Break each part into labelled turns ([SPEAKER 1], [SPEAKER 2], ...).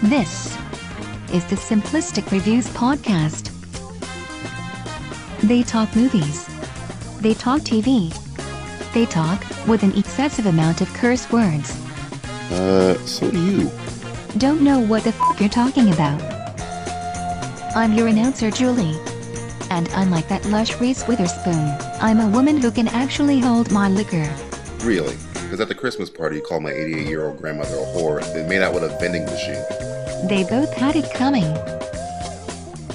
[SPEAKER 1] This is the Simplistic Reviews podcast. They talk movies. They talk TV. They talk with an excessive amount of curse words.
[SPEAKER 2] So do you.
[SPEAKER 1] Don't know what the f*** you're talking about. I'm your announcer, Julie. And unlike that lush Reese Witherspoon, I'm a woman who can actually hold my liquor.
[SPEAKER 2] Really? Because at the Christmas party, you called my 88-year-old grandmother a whore and made out with a vending machine.
[SPEAKER 1] They both had it coming.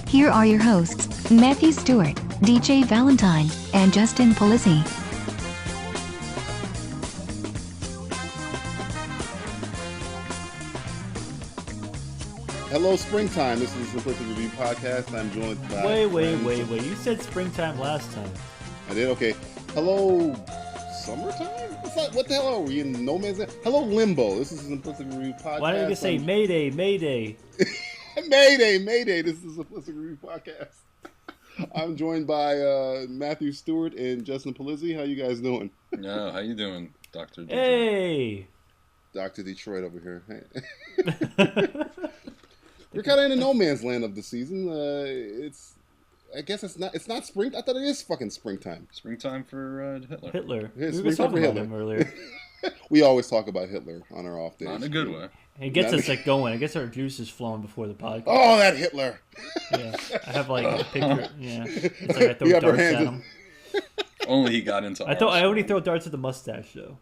[SPEAKER 1] Here are your hosts, Matthew Stewart, DJ Valentine, and Justin Polizzi.
[SPEAKER 2] Hello, springtime. This is the Simplistic Review podcast. I'm joined by...
[SPEAKER 3] Wait. You said springtime last time.
[SPEAKER 2] I did? Okay. Hello, summertime? What the hell are we in no man's land? Hello, limbo. This is the Simplistic Review podcast.
[SPEAKER 3] Why don't you say Mayday?
[SPEAKER 2] Mayday. This is the Simplistic Review podcast. I'm joined by Matthew Stewart and Justin Polizzi. How you guys doing?
[SPEAKER 4] No, how you doing, Dr. DJ?
[SPEAKER 3] Hey!
[SPEAKER 2] Dr. Detroit over here. Hey. We're kind of in a no man's land of the season. I guess it's not spring. I thought it is fucking springtime.
[SPEAKER 4] Springtime for Hitler.
[SPEAKER 3] Hitler.
[SPEAKER 2] Yeah,
[SPEAKER 3] We were talking about him earlier.
[SPEAKER 2] We always talk about Hitler on our off days.
[SPEAKER 4] Not in a good way.
[SPEAKER 3] It gets us like going. It gets our juices flowing before the podcast.
[SPEAKER 2] Oh, that Hitler!
[SPEAKER 3] Yeah, I have like a picture. Yeah, it's like I throw darts at him.
[SPEAKER 4] Only he got into.
[SPEAKER 3] I only throw darts at the mustache though.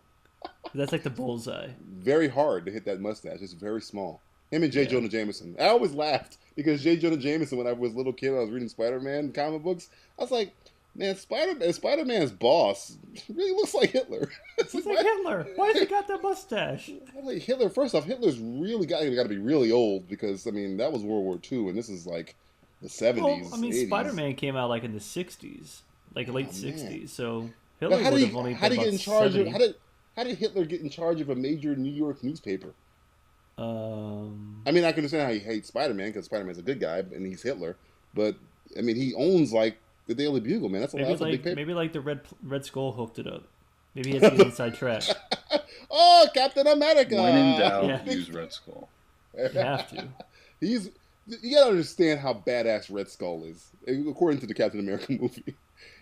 [SPEAKER 3] That's like the bullseye.
[SPEAKER 2] Very hard to hit that mustache. It's very small. Him and J. Jonah Jameson. I always laughed because J. Jonah Jameson, when I was a little kid, I was reading Spider-Man comic books. I was like, man, Spider-Man's boss really looks like Hitler.
[SPEAKER 3] It's like Hitler. Why has he got that mustache?
[SPEAKER 2] Like Hitler. First off, Hitler's really got to be really old because I mean that was World War II, and this is like the 70s.
[SPEAKER 3] Well, I mean,
[SPEAKER 2] 80s.
[SPEAKER 3] Spider-Man came out like in the 60s, like late 60s. So
[SPEAKER 2] Hitler
[SPEAKER 3] would have only been about 70.
[SPEAKER 2] How did Hitler get in charge of a major New York newspaper? I mean, I can understand how he hates Spider-Man because Spider-Man's a good guy and he's Hitler, but I mean, he owns like the Daily Bugle, man. That's a big paper.
[SPEAKER 3] Maybe like the Red Skull hooked it up. Maybe he has to get inside track.
[SPEAKER 2] Oh, Captain America!
[SPEAKER 4] When in doubt, use Red Skull.
[SPEAKER 3] You have to.
[SPEAKER 2] You gotta understand how badass Red Skull is, according to the Captain America movie.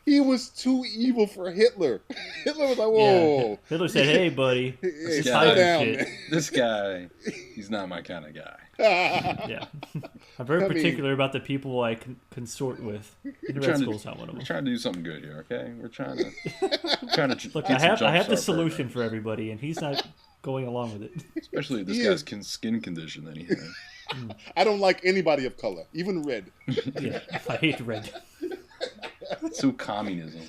[SPEAKER 2] He was too evil for Hitler. Hitler was like, whoa.
[SPEAKER 3] Yeah. Hitler said, hey, buddy.
[SPEAKER 2] Hey, slow down, man.
[SPEAKER 4] This guy, he's not my kind of guy.
[SPEAKER 3] Yeah. I'm very particular about the people I consort with. Red Skull's not one of them.
[SPEAKER 4] We're trying to do something good here, okay? We're trying to
[SPEAKER 3] Look, I have the solution for everybody, and he's not going along with it.
[SPEAKER 4] Especially this guy's skin condition that he has.
[SPEAKER 2] I don't like anybody of color, even red.
[SPEAKER 3] Yeah, I hate red.
[SPEAKER 4] So communism.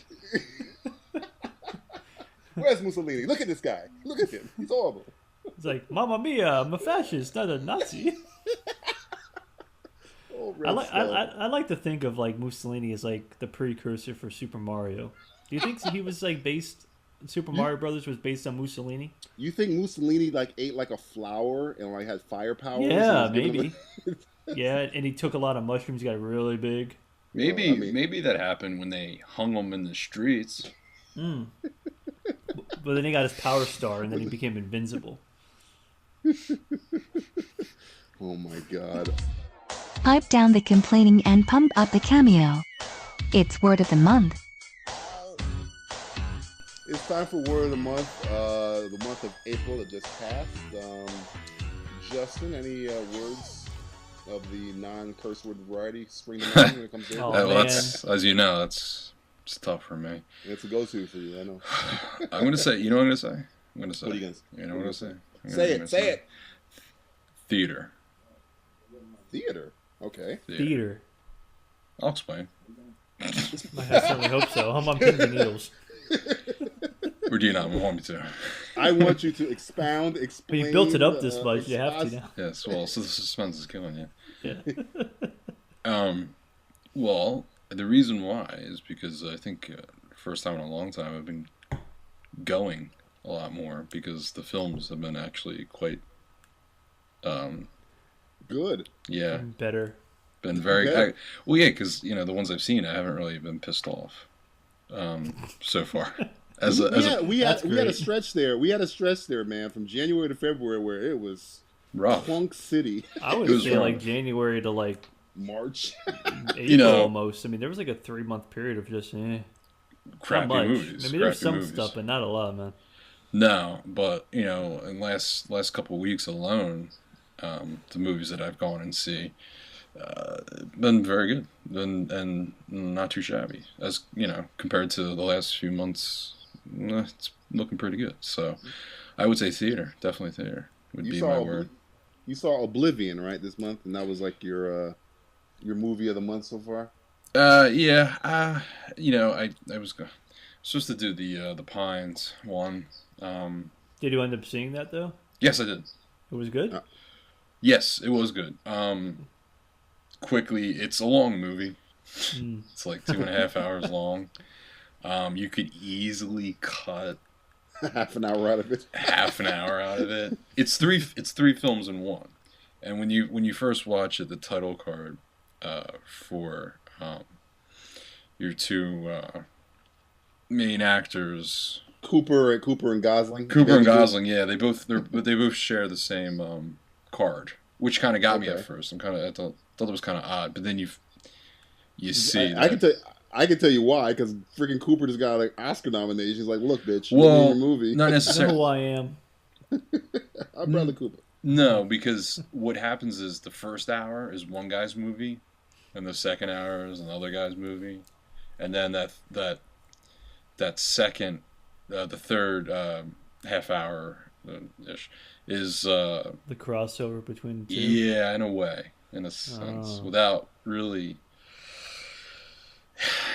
[SPEAKER 2] Where's Mussolini? Look at this guy. Look at him. He's horrible.
[SPEAKER 3] It's like, Mamma Mia, I'm a fascist, not a Nazi. I like to think of like Mussolini as like the precursor for Super Mario. Do you think he was like Super Mario Brothers was based on Mussolini?
[SPEAKER 2] You think Mussolini like ate like a flower and like had firepower?
[SPEAKER 3] Yeah, maybe. Yeah, and he took a lot of mushrooms, got really big.
[SPEAKER 4] Maybe that happened when they hung him in the streets.
[SPEAKER 3] But then he got his power star, and then he became invincible.
[SPEAKER 2] Oh my god.
[SPEAKER 1] Pipe down the complaining and pump up the cameo. It's word of the month.
[SPEAKER 2] It's time for word of the month. The month of April that just passed. Justin, any words of the non-curse word variety spring to mind when it comes to April?
[SPEAKER 4] That's, as you know, it's tough for me.
[SPEAKER 2] It's a go-to for you, I know.
[SPEAKER 4] I'm going to say, you know what I'm going to say?
[SPEAKER 2] What are you going to say?
[SPEAKER 4] You know what I'm going to say?
[SPEAKER 2] Say it.
[SPEAKER 4] Theater.
[SPEAKER 2] Okay.
[SPEAKER 3] Theater.
[SPEAKER 4] I'll explain.
[SPEAKER 3] I certainly hope so. I'm on pins and needles.
[SPEAKER 4] Or do you not want me to?
[SPEAKER 2] I want you to explain.
[SPEAKER 3] But you built it up this much, you have to now.
[SPEAKER 4] Yes, well, so the suspense is killing you.
[SPEAKER 3] Yeah.
[SPEAKER 4] Well, the reason why is because I think first time in a long time I've been going a lot more because the films have been actually quite
[SPEAKER 2] good.
[SPEAKER 4] Yeah.
[SPEAKER 3] Better.
[SPEAKER 4] Been very
[SPEAKER 2] Okay.
[SPEAKER 4] well, yeah, because the ones I've seen, I haven't really been pissed off so far.
[SPEAKER 2] We
[SPEAKER 3] That's
[SPEAKER 2] had a
[SPEAKER 3] great.
[SPEAKER 2] stretch there. We had a stretch there, man, from January to February where it was
[SPEAKER 4] rough.
[SPEAKER 2] Clunk City.
[SPEAKER 3] I would
[SPEAKER 4] It was
[SPEAKER 3] say like
[SPEAKER 4] rough.
[SPEAKER 3] January to like
[SPEAKER 2] March.
[SPEAKER 3] April almost. I mean, there was like a 3-month period of just not
[SPEAKER 4] Crappy
[SPEAKER 3] much.
[SPEAKER 4] movies.
[SPEAKER 3] I mean, there was
[SPEAKER 4] crappy
[SPEAKER 3] some
[SPEAKER 4] movies.
[SPEAKER 3] stuff, but not a lot, man.
[SPEAKER 4] No, but in last couple of weeks alone, the movies that I've gone and see, been very good and not too shabby. As compared to the last few months, it's looking pretty good. So, I would say theater, definitely theater would be my word.
[SPEAKER 2] You saw Oblivion, right, this month, and that was like your movie of the month so far.
[SPEAKER 4] Yeah. I was supposed to do the Pines one.
[SPEAKER 3] Did you end up seeing that though?
[SPEAKER 4] Yes, I did.
[SPEAKER 3] It was good.
[SPEAKER 4] Yes, it was good. Quickly, it's a long movie. It's like 2.5 hours long. You could easily cut
[SPEAKER 2] Half an hour out of it.
[SPEAKER 4] half an hour out of it. It's three films in one. And when you first watch it, the title card for your two main actors,
[SPEAKER 2] Cooper and Gosling.
[SPEAKER 4] Cooper and Gosling, yeah, they both share the same card, which kind of got me at first. I thought it was kind of odd, but then you see.
[SPEAKER 2] I can tell you why, because freaking Cooper just got like Oscar nominations. Like, look, bitch,
[SPEAKER 4] Well,
[SPEAKER 2] your movie.
[SPEAKER 4] not
[SPEAKER 3] You know
[SPEAKER 4] necessarily.
[SPEAKER 3] who I am.
[SPEAKER 2] I'm Bradley Cooper.
[SPEAKER 4] No, because what happens is the first hour is one guy's movie, and the second hour is another guy's movie, and then that second, the third half hour ish is
[SPEAKER 3] The crossover between the two.
[SPEAKER 4] yeah, in a way, in a sense, without really.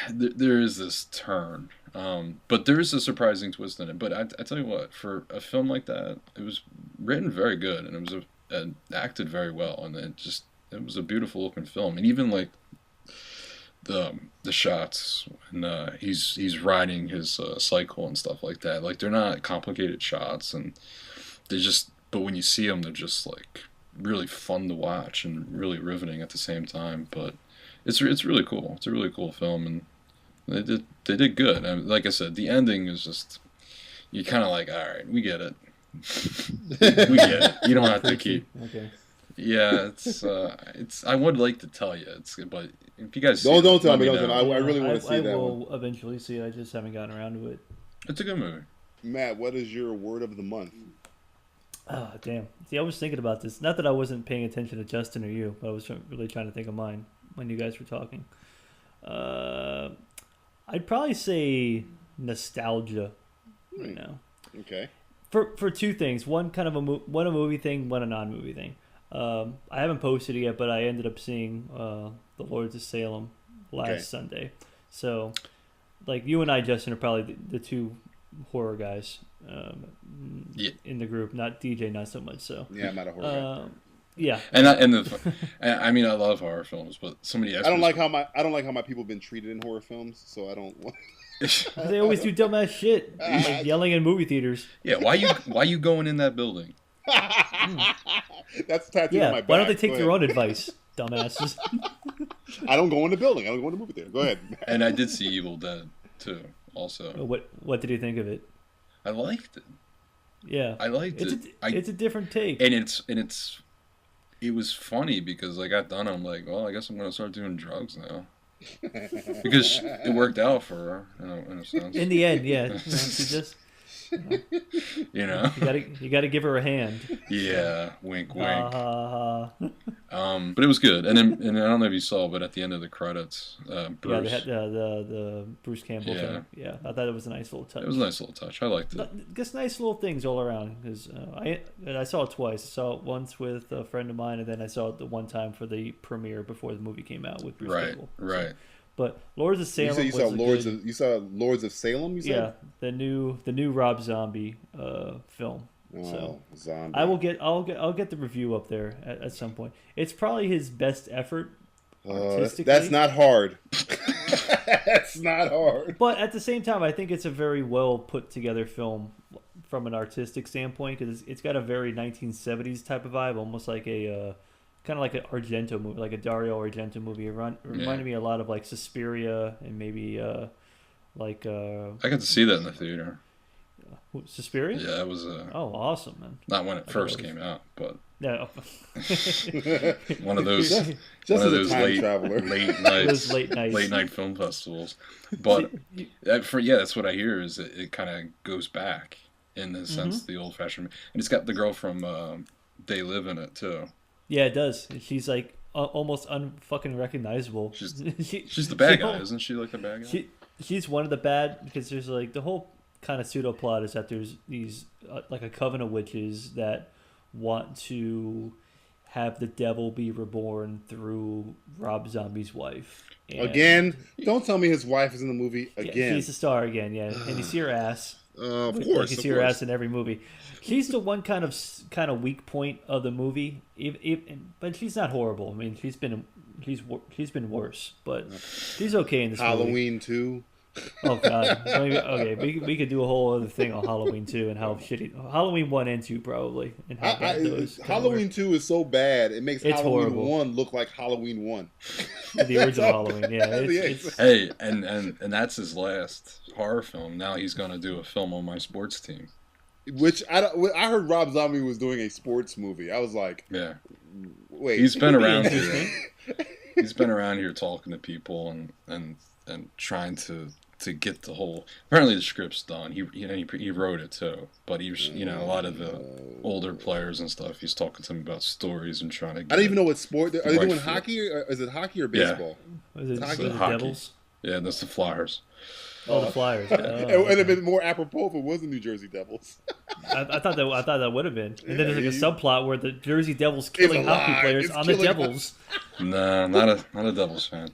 [SPEAKER 4] There is this turn, but there is a surprising twist in it. But I tell you what, for a film like that, it was written very good, and it was acted very well, and it was a beautiful looking film. And even like the shots, and he's riding his cycle and stuff like that. Like they're not complicated shots, and but when you see them, they're just like really fun to watch and really riveting at the same time. But it's really cool. It's a really cool film, and they did good. And like I said, the ending is just you kind of like, all right, we get it. We get it. You don't have to keep.
[SPEAKER 3] Okay.
[SPEAKER 4] Yeah, it's. I would like to tell you, but if you guys
[SPEAKER 2] Don't tell
[SPEAKER 4] let
[SPEAKER 2] me.
[SPEAKER 4] know.
[SPEAKER 2] Don't tell me. I really want to see that
[SPEAKER 3] I
[SPEAKER 2] one.
[SPEAKER 3] will eventually see it. I just haven't gotten around to it.
[SPEAKER 4] It's a good movie.
[SPEAKER 2] Matt, what is your word of the month?
[SPEAKER 3] Oh, damn. See, I was thinking about this. Not that I wasn't paying attention to Justin or you, but I was really trying to think of mine when you guys were talking. I'd probably say nostalgia right now.
[SPEAKER 2] Okay.
[SPEAKER 3] For two things. One kind of a movie thing, one a non-movie thing. I haven't posted it yet, but I ended up seeing The Lords of Salem last Sunday. So, like, you and I, Justin, are probably the two horror guys in the group. Not DJ, not so much. So
[SPEAKER 2] Yeah, I'm not a horror guy.
[SPEAKER 3] yeah.
[SPEAKER 4] I mean, I love horror films, but somebody asked
[SPEAKER 2] I don't like how my people have been treated in horror films, so I don't.
[SPEAKER 3] They always do dumbass shit, like yelling in movie theaters.
[SPEAKER 4] Yeah, why you going in that building?
[SPEAKER 2] That's tattooed on my back.
[SPEAKER 3] Why don't they take their own advice, dumbasses?
[SPEAKER 2] I don't go in the building. I don't go in the movie theater. Go ahead.
[SPEAKER 4] And I did see Evil Dead too. Also,
[SPEAKER 3] What did you think of it?
[SPEAKER 4] I liked it.
[SPEAKER 3] Yeah,
[SPEAKER 4] I liked it.
[SPEAKER 3] It's a different take,
[SPEAKER 4] And it was funny because I got done. I'm like, well, I guess I'm gonna start doing drugs now. Because it worked out for her, in a sense.
[SPEAKER 3] in the end. Yeah, she just
[SPEAKER 4] You know?
[SPEAKER 3] you gotta give her a hand.
[SPEAKER 4] Yeah, wink, wink.
[SPEAKER 3] Uh,
[SPEAKER 4] But it was good. And then I don't know if you saw, but at the end of the credits, Bruce.
[SPEAKER 3] Yeah, they had the Bruce Campbell thing. Yeah, I thought it was a nice little touch.
[SPEAKER 4] It was a nice little touch. I liked it.
[SPEAKER 3] Just nice little things all around. Because I saw it twice. I saw it once with a friend of mine, and then I saw it the one time for the premiere before the movie came out with Bruce Campbell.
[SPEAKER 4] Right.
[SPEAKER 3] So, but Lords of Salem.
[SPEAKER 2] You saw Lords of Salem. You said?
[SPEAKER 3] Yeah, the new Rob Zombie film.
[SPEAKER 2] Oh,
[SPEAKER 3] So
[SPEAKER 2] Zombie.
[SPEAKER 3] I'll get the review up there at some point. It's probably his best effort.
[SPEAKER 2] That's not hard. That's not hard.
[SPEAKER 3] But at the same time, I think it's a very well put together film from an artistic standpoint because it's got a very 1970s type of vibe, almost like a kind of like an Argento movie, like a Dario Argento movie. It reminded me a lot of like Suspiria and maybe like.
[SPEAKER 4] I got to see that in the theater.
[SPEAKER 3] Suspiria?
[SPEAKER 4] Yeah, it was.
[SPEAKER 3] Oh, awesome, man!
[SPEAKER 4] Not when it first came out, but.
[SPEAKER 3] Yeah.
[SPEAKER 4] one of those,
[SPEAKER 2] just
[SPEAKER 4] one of
[SPEAKER 2] as
[SPEAKER 4] those
[SPEAKER 2] a time traveler.
[SPEAKER 3] late
[SPEAKER 4] night film festivals. But that's what I hear is it kind of goes back in the sense the old fashioned, and it's got the girl from They Live in it too.
[SPEAKER 3] Yeah, it does. She's like almost unfucking recognizable.
[SPEAKER 4] She's the bad guy, isn't she? Like the bad guy.
[SPEAKER 3] She's one of the bad because there's like the whole kind of pseudo plot is that there's these like a coven of witches that want to have the devil be reborn through Rob Zombie's wife. And
[SPEAKER 2] again, don't tell me his wife is in the movie again.
[SPEAKER 3] Yeah, she's the star again, yeah, and you see her ass.
[SPEAKER 2] Of course,
[SPEAKER 3] like you see her ass in every movie. She's the one kind of weak point of the movie, but she's not horrible. I mean, she's been worse, but she's okay in this
[SPEAKER 2] Halloween
[SPEAKER 3] movie.
[SPEAKER 2] 2.
[SPEAKER 3] Oh god. Okay, we could do a whole other thing on Halloween 2 and how shitty Halloween 1 and 2 probably. And how bad those
[SPEAKER 2] Halloween 2 is so bad it makes Halloween
[SPEAKER 3] horrible.
[SPEAKER 2] 1 look like Halloween 1.
[SPEAKER 3] The original Halloween, yeah. It's,
[SPEAKER 4] hey, and that's his last horror film. Now he's gonna do a film on my sports team.
[SPEAKER 2] Which I heard Rob Zombie was doing a sports movie. I was like,
[SPEAKER 4] yeah.
[SPEAKER 2] Wait,
[SPEAKER 4] he's been around here. He's been around here talking to people and trying to get the whole. Apparently the script's done. He wrote it too, but he was, a lot of the older players and stuff. He's talking to them about stories and trying to.
[SPEAKER 2] I don't even know what sport. Are they doing hockey? Or is it hockey or baseball?
[SPEAKER 3] Yeah. Is it
[SPEAKER 2] hockey?
[SPEAKER 3] the Devils?
[SPEAKER 4] Yeah, that's the Flyers.
[SPEAKER 3] Oh, the Flyers.
[SPEAKER 2] And it'd been more apropos if it was the New Jersey Devils.
[SPEAKER 3] I thought that would have been. And then there's like a subplot where the Jersey Devils killing hockey players on the Devils.
[SPEAKER 4] Nah, not a Devils fan.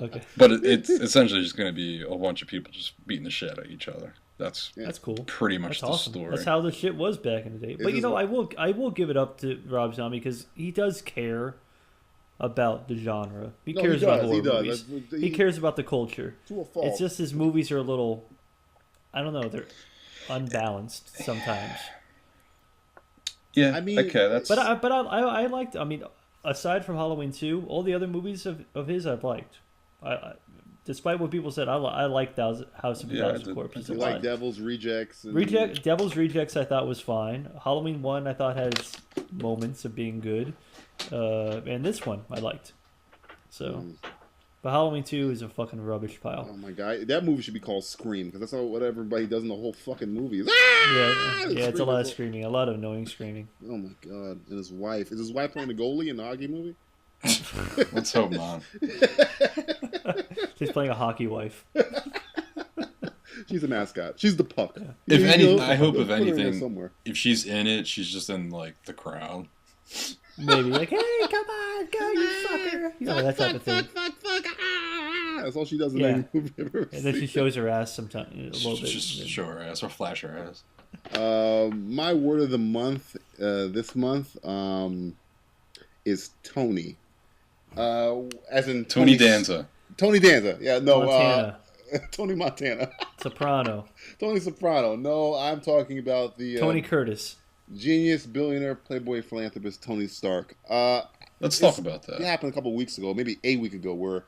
[SPEAKER 3] Okay.
[SPEAKER 4] But it's essentially just going to be a bunch of people just beating the shit out of each other. That's
[SPEAKER 3] cool.
[SPEAKER 4] Pretty much the
[SPEAKER 3] awesome.
[SPEAKER 4] story.
[SPEAKER 3] That's how the shit was back in the day. But I will give it up to Rob Zombie because he does care about the genre. He cares about horror movies. He cares about the culture.
[SPEAKER 2] To a fault.
[SPEAKER 3] It's just his movies are a little, I don't know, they're unbalanced sometimes.
[SPEAKER 4] Yeah, I mean, okay, that's.
[SPEAKER 3] But I liked. I mean, aside from Halloween 2, all the other movies of his I've liked. Despite what people said, I liked House of a Thousand Corpses.
[SPEAKER 2] You like Devil's Rejects?
[SPEAKER 3] Devil's Rejects I thought was fine. Halloween 1 I thought has moments of being good. And this one I liked. So, but Halloween 2 is a fucking rubbish pile.
[SPEAKER 2] Oh my god, that movie should be called Scream because that's what everybody does in the whole fucking movie.
[SPEAKER 3] It's a lot of screaming, a lot of annoying screaming.
[SPEAKER 2] Oh my god, and his wife is his wife playing the goalie in the hockey movie?
[SPEAKER 4] Let's hope not.
[SPEAKER 3] She's playing a hockey wife.
[SPEAKER 2] She's a mascot. She's the puck.
[SPEAKER 4] Yeah. I hope if anything, if she's in it, she's just in like the crowd.
[SPEAKER 3] Maybe like, hey, come on, go, you fucker. That type of thing.
[SPEAKER 2] Fuck. That's all she does in any movie I've ever
[SPEAKER 3] And then she shows her ass sometimes a little bit.
[SPEAKER 4] Just show her ass or flash her ass.
[SPEAKER 2] My word of the month this month is Tony. As in
[SPEAKER 4] Tony Danza.
[SPEAKER 2] Tony Danza. Yeah, no.
[SPEAKER 3] Montana.
[SPEAKER 2] Tony Montana.
[SPEAKER 3] Soprano.
[SPEAKER 2] Tony Soprano. No, I'm talking about the
[SPEAKER 3] Tony Curtis.
[SPEAKER 2] Genius, billionaire, playboy, philanthropist Tony Stark.
[SPEAKER 4] Let's talk about that.
[SPEAKER 2] It happened a couple weeks ago, maybe a week ago, where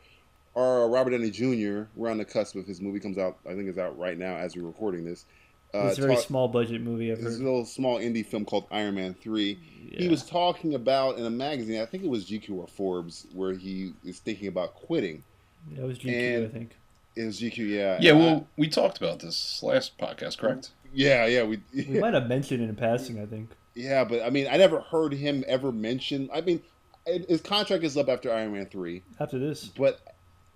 [SPEAKER 2] our Robert Downey Jr. We're on the cusp of his movie comes out. I think it's out right now as we're recording this.
[SPEAKER 3] It's a very small budget movie.
[SPEAKER 2] It's a little small indie film called Iron Man 3. Yeah. He was talking about in a magazine, I think it was GQ or Forbes, where he is thinking about quitting.
[SPEAKER 3] Yeah, it was GQ, I think.
[SPEAKER 2] It was GQ, yeah.
[SPEAKER 4] Yeah, well, we talked about this last podcast, correct?
[SPEAKER 2] Yeah.
[SPEAKER 3] We might have mentioned it in passing, I think.
[SPEAKER 2] Yeah, but I mean, I never heard him ever mention. I mean, his contract is up after Iron Man 3.
[SPEAKER 3] After this.
[SPEAKER 2] But,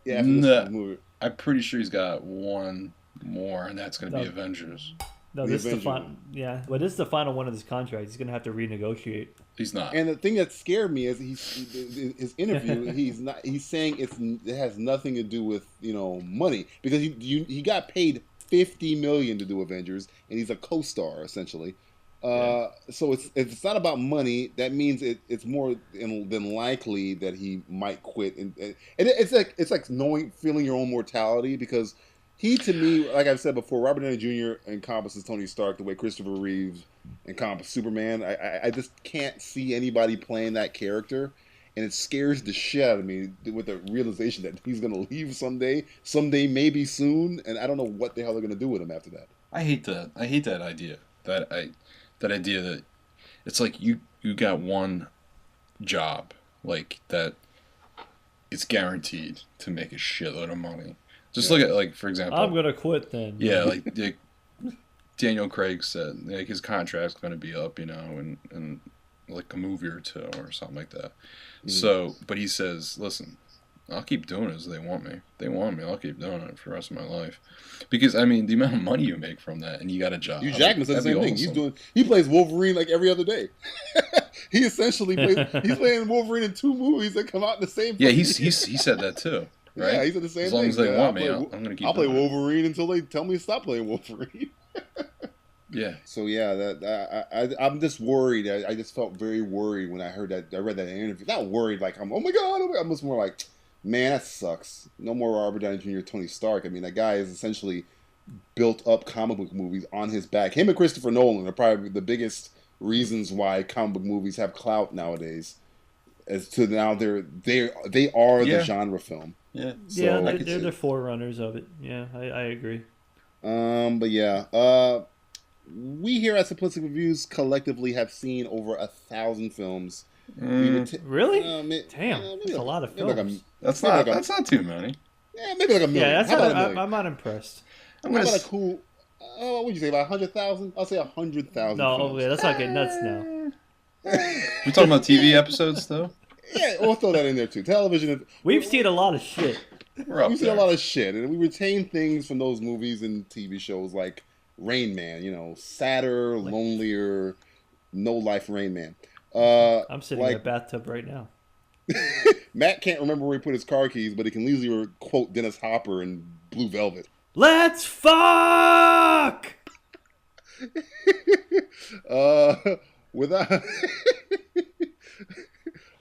[SPEAKER 2] yeah, after this movie.
[SPEAKER 4] I'm pretty sure he's got one more, and that's going to be Avengers.
[SPEAKER 3] No, this is the final. Yeah, but this is the final one of his contract. He's going to have to renegotiate.
[SPEAKER 4] He's not.
[SPEAKER 2] And the thing that scared me is his interview. He's saying it has nothing to do with money because he got paid $50 million to do Avengers, and he's a co-star essentially. So if it's not about money, that means it's more than likely that he might quit. And it's like feeling your own mortality because. He, to me, like I've said before, Robert Downey Jr. encompasses Tony Stark the way Christopher Reeves encompasses Superman. I just can't see anybody playing that character. and it scares the shit out of me with the realization that he's gonna leave someday, maybe soon, and I don't know what the hell they're gonna do with him after that.
[SPEAKER 4] I hate that. I hate that idea. That idea that it's like you got one job, like that. It's guaranteed to make a shitload of money. Just look at, like, for example,
[SPEAKER 3] I'm gonna quit then.
[SPEAKER 4] Yeah, like Daniel Craig said, like his contract's gonna be up, in like a movie or two or something like that. So, but he says, listen, I'll keep doing it as they want me. If they want me, I'll keep doing it for the rest of my life. Because, I mean, the amount of money you make from that, and you got a job.
[SPEAKER 2] Hugh Jackman said the same thing.
[SPEAKER 4] Awesome.
[SPEAKER 2] He plays Wolverine like every other day. He essentially he's playing Wolverine in 2 movies that come out in the same.
[SPEAKER 4] Yeah, he said that too. Right?
[SPEAKER 2] Yeah, he said the same thing.
[SPEAKER 4] As long as they want me, I'm gonna keep.
[SPEAKER 2] I'll play
[SPEAKER 4] doing
[SPEAKER 2] Wolverine until they tell me to stop playing Wolverine.
[SPEAKER 4] Yeah.
[SPEAKER 2] So yeah, I'm just worried. I just felt very worried when I heard that. I read that interview. Not worried like oh my god. I'm just more like, man, that sucks. No more Robert Downey Jr. Tony Stark. I mean, that guy is essentially built up comic book movies on his back. Him and Christopher Nolan are probably the biggest reasons why comic book movies have clout nowadays. As to now, they are the genre film.
[SPEAKER 4] Yeah.
[SPEAKER 2] So,
[SPEAKER 3] yeah, they're the forerunners of it. Yeah, I agree.
[SPEAKER 2] But yeah, we here at Simplistic Reviews collectively have seen over 1,000 films.
[SPEAKER 3] Really?
[SPEAKER 2] Damn,
[SPEAKER 3] that's a lot of films.
[SPEAKER 4] That's not too many.
[SPEAKER 2] Yeah, maybe like a million.
[SPEAKER 3] Yeah, that's I'm not impressed.
[SPEAKER 2] How about a cool? What would you say, about 100,000? I'll say 100,000.
[SPEAKER 3] No,
[SPEAKER 2] films.
[SPEAKER 3] okay, let's not get nuts now.
[SPEAKER 4] We're talking about TV episodes, though.
[SPEAKER 2] Yeah, we'll throw that in there too. Television.
[SPEAKER 3] We've seen a lot of shit.
[SPEAKER 2] We've seen a lot of shit, and we retain things from those movies and TV shows like Rain Man. Sadder, lonelier, no life Rain Man.
[SPEAKER 3] I'm sitting in a bathtub right now.
[SPEAKER 2] Matt can't remember where he put his car keys, but he can easily quote Dennis Hopper in Blue Velvet.
[SPEAKER 3] Let's fuck!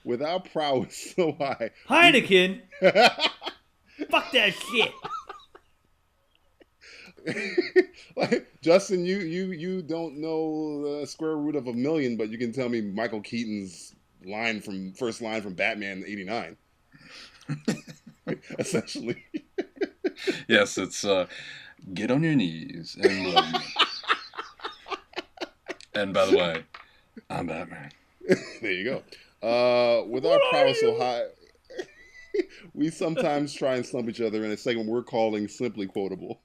[SPEAKER 2] Without prowess so high.
[SPEAKER 3] Heineken! Fuck that shit!
[SPEAKER 2] Justin, you don't know the square root of a million, but you can tell me Michael Keaton's first line from Batman '89. Essentially.
[SPEAKER 4] Yes, it's get on your knees and love me. And by the way, I'm Batman.
[SPEAKER 2] There you go. With our prowess so high, we sometimes try and slump each other in a segment we're calling Simply Quotable.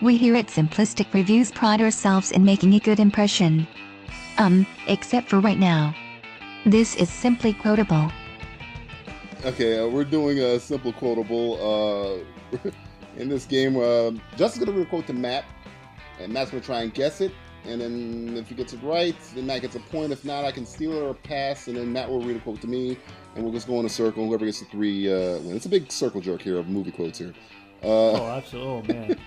[SPEAKER 1] We here at Simplistic Reviews pride ourselves in making a good impression. Except for right now. This is Simply Quotable.
[SPEAKER 2] Okay, we're doing a Simple Quotable. In this game, Justin's going to read a quote to Matt, and Matt's going to try and guess it. And then if he gets it right, then Matt gets a point. If not, I can steal it or pass, and then Matt will read a quote to me, and we'll just go in a circle. Whoever gets the 3 wins. It's a big circle jerk here of movie quotes here.
[SPEAKER 3] Oh, absolutely. Oh, man.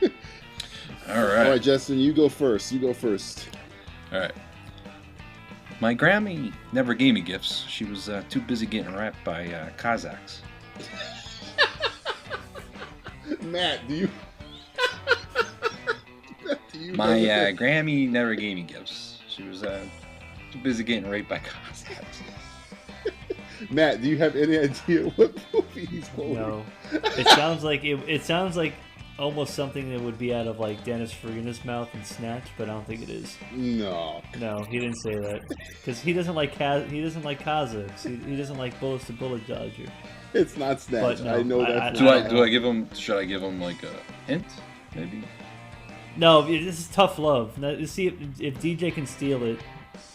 [SPEAKER 4] All right,
[SPEAKER 2] Justin, you go first.
[SPEAKER 4] All right. My Grammy never gave me gifts. She was too busy getting wrapped by Kazakhs.
[SPEAKER 2] Matt, do you...
[SPEAKER 4] My Grammy never gave me gifts. She was too busy getting raped by Kazakhs.
[SPEAKER 2] Matt, do you have any idea what movie he's quoting?
[SPEAKER 3] No. It sounds like almost something that would be out of like Dennis Farina's mouth in Snatch, but I don't think it is.
[SPEAKER 2] No,
[SPEAKER 3] he didn't say that because he doesn't like Kazakhs. He doesn't like bullets to bullet dodger.
[SPEAKER 2] It's not Snatch.
[SPEAKER 3] But no,
[SPEAKER 2] I know that.
[SPEAKER 4] Do I give him? Should I give him like a hint? Maybe.
[SPEAKER 3] No, this is tough love. Now, let's see if DJ can steal it,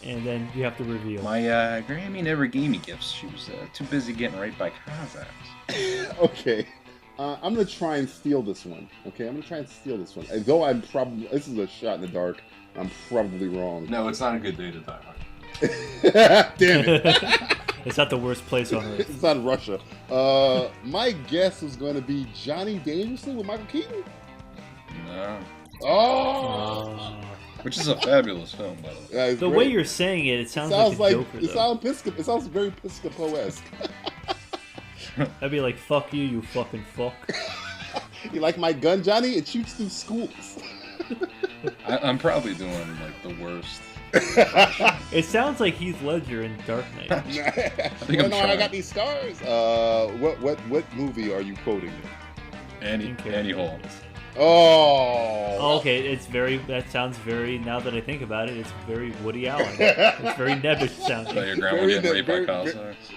[SPEAKER 3] and then you have to reveal.
[SPEAKER 4] My Grammy never gave me gifts. She was too busy getting raped by Kazakhs.
[SPEAKER 2] Okay. I'm going to try and steal this one. Okay, I'm going to try and steal this one. Though I'm probably... This is a shot in the dark. I'm probably wrong.
[SPEAKER 4] No, it's not a good day to die.
[SPEAKER 2] Damn it.
[SPEAKER 3] It's not the worst place on earth.
[SPEAKER 2] It's not Russia. My guess is going to be Johnny Dangerously with Michael Keaton?
[SPEAKER 4] No.
[SPEAKER 2] Oh!
[SPEAKER 4] Which is a fabulous film, by the way.
[SPEAKER 2] Yeah,
[SPEAKER 3] the way you're saying it sounds like a Joker,
[SPEAKER 2] it sounds very Piscopo-esque.
[SPEAKER 3] I'd be like, fuck you, you fucking fuck.
[SPEAKER 2] You like my gun, Johnny? It shoots through schools.
[SPEAKER 4] I'm probably doing like the worst
[SPEAKER 3] It sounds like Heath Ledger in Dark Knight.
[SPEAKER 2] I
[SPEAKER 4] think I'm trying.
[SPEAKER 2] got these stars. What movie are you quoting?
[SPEAKER 4] Annie Hall.
[SPEAKER 2] Oh.
[SPEAKER 3] Okay, that sounds very. Now that I think about it, it's very Woody Allen. It's very nebbish sounding.
[SPEAKER 4] About your grandma getting raped by cops.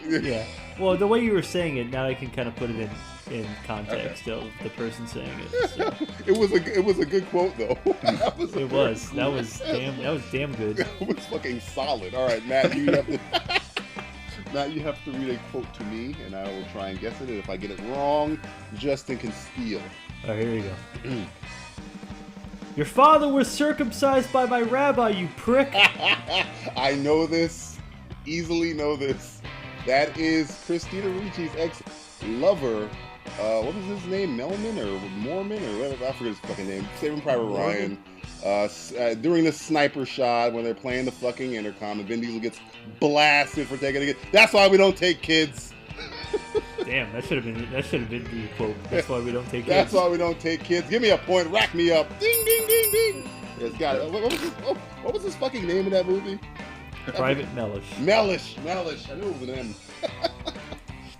[SPEAKER 3] Yeah. Well, the way you were saying it, now I can kind of put it in context of the person saying it. So.
[SPEAKER 2] It was a good quote though. That was
[SPEAKER 3] damn good.
[SPEAKER 2] It was fucking solid. All right, Matt, you have to read a quote to me, and I will try and guess it. And if I get it wrong, Justin can steal.
[SPEAKER 3] All right, here you go. Your father was circumcised by my rabbi, you prick.
[SPEAKER 2] I know this. Easily know this. That is Christina Ricci's ex-lover. What was his name? Melman or Mormon or whatever? I forget his fucking name. Saving Private Ryan. During the sniper shot when they're playing the fucking intercom and Vin Diesel gets blasted for taking it. That's why we don't take kids.
[SPEAKER 3] Damn, that should have been the quote. That's why we don't take kids.
[SPEAKER 2] That's why we don't take kids. Give me a point. Rack me up. Ding, ding, ding, ding. It's got it. What was his fucking name in that movie?
[SPEAKER 3] Private Mellish.
[SPEAKER 2] Mellish. I knew it was an M.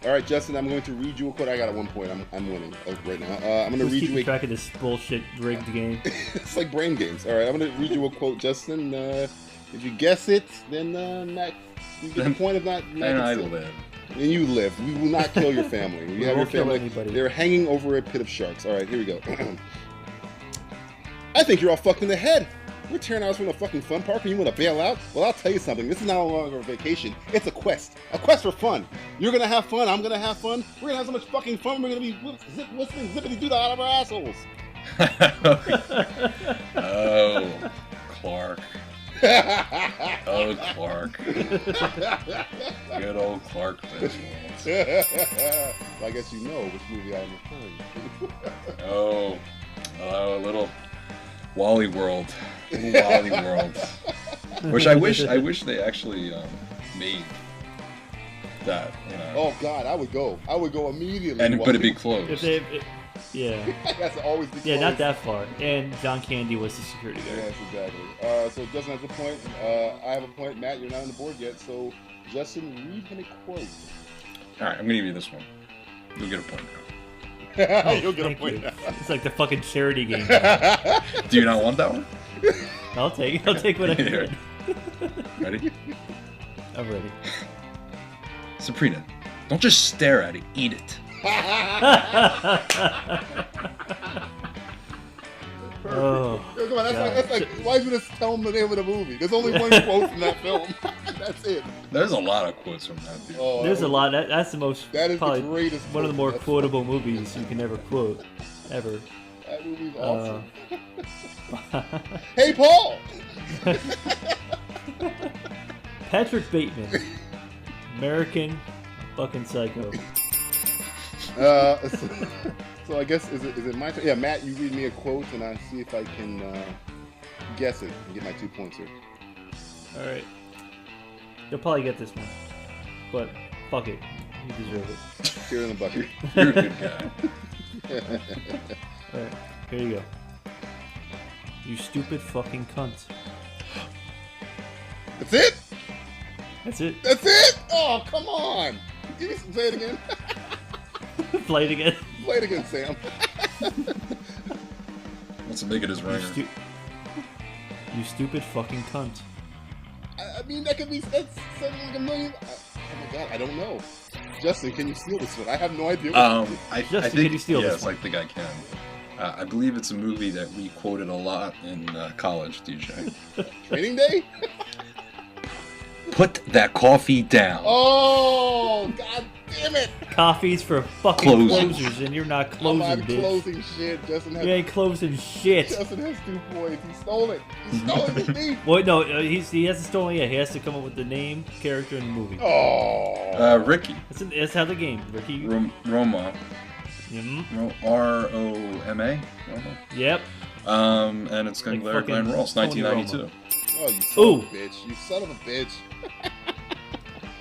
[SPEAKER 2] All right, Justin, I'm going to read you a quote. I got it 1 point. I'm winning right now. I'm going to read you a...
[SPEAKER 3] track of this bullshit rigged game.
[SPEAKER 2] It's like brain games. All right, I'm going to read you a quote, Justin. If you guess it, then Matt, you get a point. If not, Matt
[SPEAKER 4] and I
[SPEAKER 2] still
[SPEAKER 4] live.
[SPEAKER 2] And you live. We will not kill your family. We have your family. They're hanging over a pit of sharks. All right, here we go. I think you're all fucked in the head. We're tearing ours from a fucking fun park and you want to bail out? Well, I'll tell you something. This is not longer a vacation. It's a quest. A quest for fun. You're going to have fun. I'm going to have fun. We're going to have so much fucking fun. We're going to be whistling zippity-doo out of our assholes.
[SPEAKER 4] Oh, Clark. Oh, Clark. Good old Clark visuals.
[SPEAKER 2] Well, I guess you know which movie I'm referring to.
[SPEAKER 4] Oh, a little Wally World. Wally World. Which I wish they actually made that. You know.
[SPEAKER 2] Oh God, I would go immediately.
[SPEAKER 4] But it'd be closed.
[SPEAKER 3] Yeah.
[SPEAKER 2] That's always the close.
[SPEAKER 3] Yeah, not that far. And John Candy was the security guard.
[SPEAKER 2] Yes, exactly. So Justin has a point. I have a point. Matt, you're not on the board yet. So Justin, read him a quote.
[SPEAKER 4] All right, I'm gonna give you this one. You'll get a point now.
[SPEAKER 2] You'll get a point.
[SPEAKER 3] It's like the fucking charity game.
[SPEAKER 4] Do you not want that one?
[SPEAKER 3] I'll take what I can get.
[SPEAKER 4] Ready?
[SPEAKER 3] I'm ready.
[SPEAKER 4] Sabrina, don't just stare at it, eat it.
[SPEAKER 3] Oh,
[SPEAKER 2] come on, that's like, why don't you just tell them the name of the movie? There's only one quote from that film. That's it.
[SPEAKER 4] There's a lot of quotes from that film.
[SPEAKER 2] Oh,
[SPEAKER 3] there's a lot. That's the most.
[SPEAKER 2] That is
[SPEAKER 3] probably
[SPEAKER 2] the greatest.
[SPEAKER 3] One of the more quotable movies you can ever quote, ever.
[SPEAKER 2] That movie's awesome. Hey, Paul.
[SPEAKER 3] Patrick Bateman, American fucking Psycho.
[SPEAKER 2] So I guess is it my turn? Yeah, Matt, you read me a quote and I see if I can guess it and get my 2 points here.
[SPEAKER 3] All right. You'll probably get this one, but fuck it, you deserve it.
[SPEAKER 2] Here in the bucket.
[SPEAKER 4] You're a good guy.
[SPEAKER 3] All right, here you go. You stupid fucking cunt.
[SPEAKER 2] That's it.
[SPEAKER 3] That's it.
[SPEAKER 2] That's it. Oh, come on. Give me some. Say it again.
[SPEAKER 3] Play it again.
[SPEAKER 2] Play it again, Sam.
[SPEAKER 4] Let's make it his ringer.
[SPEAKER 3] You stupid fucking cunt.
[SPEAKER 2] I mean, that could be that's like a million. Oh my God, I don't know. Justin, can you steal this one? I have no idea.
[SPEAKER 4] I think
[SPEAKER 3] can you steal this
[SPEAKER 4] yes, I think I can. I believe it's a movie that we quoted a lot in college, DJ.
[SPEAKER 2] Training Day?
[SPEAKER 4] Put that coffee down.
[SPEAKER 2] Oh, God damn it.
[SPEAKER 3] Coffee's for fucking closers, and you're not closing,
[SPEAKER 2] I'm
[SPEAKER 3] bitch.
[SPEAKER 2] Closing shit. Justin has,
[SPEAKER 3] you ain't closing shit.
[SPEAKER 2] Justin has 2 points. He stole it. He stole it from me.
[SPEAKER 3] Well, no, he hasn't stolen it yet. He has to come up with the name, character, and the movie.
[SPEAKER 2] Oh.
[SPEAKER 4] Ricky.
[SPEAKER 3] That's how the game. Ricky.
[SPEAKER 4] Roma.
[SPEAKER 3] Mm-hmm.
[SPEAKER 4] R-O-M-A? Roma?
[SPEAKER 3] Yep.
[SPEAKER 4] And it's going to be Larry Glenn Ross, 1992.
[SPEAKER 2] Oh, you son of a bitch. You son of a bitch.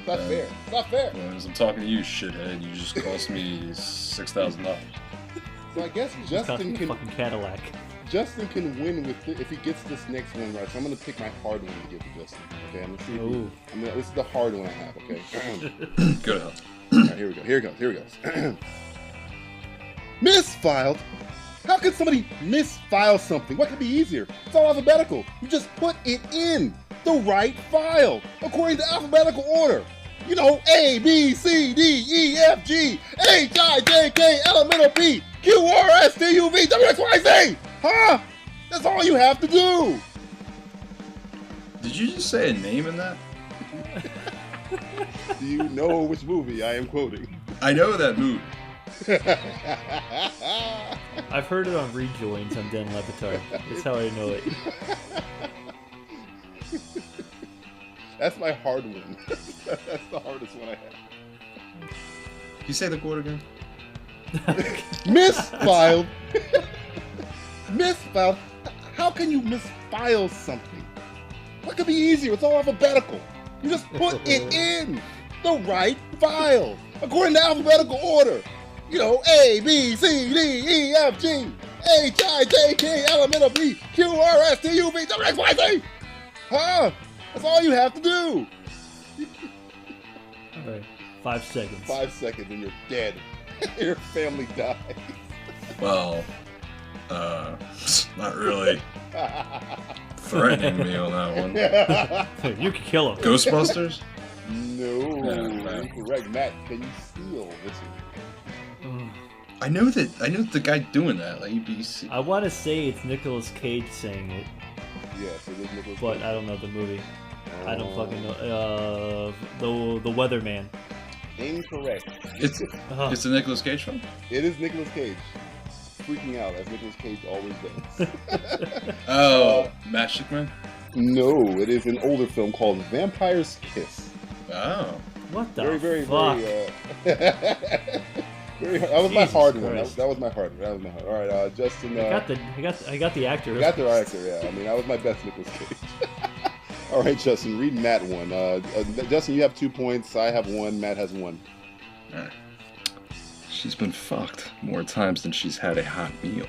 [SPEAKER 2] Not fair. Not fair.
[SPEAKER 4] As I'm talking to you, shithead, you just cost me $6,000.
[SPEAKER 2] So I guess Justin can.
[SPEAKER 3] Fucking Cadillac.
[SPEAKER 2] Justin can win with it if he gets this next one right. So I'm gonna pick my hard one to give to Justin. Okay, I'm gonna see. This is the hard one I have. Okay.
[SPEAKER 4] Good.
[SPEAKER 2] All right, here we go. Here it goes. Misfiled. How could somebody misfile something? What could be easier? It's all alphabetical. You just put it in the right file according to alphabetical order. You know, A, B, C, D, E, F, G, H, I, J, K, L, M, N, O, P, Q, R, S, T, U, V, W, X, Y, Z. Huh? That's all you have to do.
[SPEAKER 4] Did you just say a name in that?
[SPEAKER 2] Do you know which movie I am quoting?
[SPEAKER 4] I know that movie.
[SPEAKER 3] I've heard it on rejoins on Den Levitar. That's how I know it.
[SPEAKER 2] That's my hard one. That's the hardest one I have.
[SPEAKER 4] Can you say the quote again?
[SPEAKER 2] Misfiled. Misfiled. How can you misfile something? What could be easier? It's all alphabetical. You just put it in the right file according to alphabetical order. You know, A, B, C, D, E, F, G, H, I, J, K, L, M, N, O, P, Q, R, S, T, U, V, W, X, Y, Z. Huh? That's all you have to do.
[SPEAKER 3] All right, 5 seconds.
[SPEAKER 2] 5 seconds and you're dead. Your family dies.
[SPEAKER 4] Well, not really threatening me on that one.
[SPEAKER 3] You can kill him.
[SPEAKER 4] Ghostbusters?
[SPEAKER 2] No,
[SPEAKER 4] Yeah,
[SPEAKER 2] incorrect. Matt, can you steal this one?
[SPEAKER 4] I know the guy doing that, like EBC.
[SPEAKER 3] I want to say it's Nicolas Cage saying it,
[SPEAKER 2] Yes, it is Nicolas
[SPEAKER 3] but
[SPEAKER 2] Cage.
[SPEAKER 3] I don't know the movie. I don't
[SPEAKER 2] Oh.
[SPEAKER 3] fucking know. The Weatherman.
[SPEAKER 2] Incorrect.
[SPEAKER 4] It's a Nicolas Cage film?
[SPEAKER 2] It is Nicolas Cage. Freaking out, as Nicolas Cage always does.
[SPEAKER 4] Oh, Matchstick Man?
[SPEAKER 2] No, it is an older film called Vampire's Kiss.
[SPEAKER 4] Oh.
[SPEAKER 3] What the
[SPEAKER 2] Very,
[SPEAKER 3] fuck?
[SPEAKER 2] very hard. That was my
[SPEAKER 3] Jesus
[SPEAKER 2] hard one.
[SPEAKER 3] Christ.
[SPEAKER 2] That was my hard one. All right, Justin.
[SPEAKER 3] I got the actor.
[SPEAKER 2] You got the right actor, yeah. I mean, that was my best Nicolas Cage. All right, Justin, read Matt one. Justin, you have 2 points. I have 1. Matt has 1.
[SPEAKER 4] Alright. She's been fucked more times than she's had a hot meal.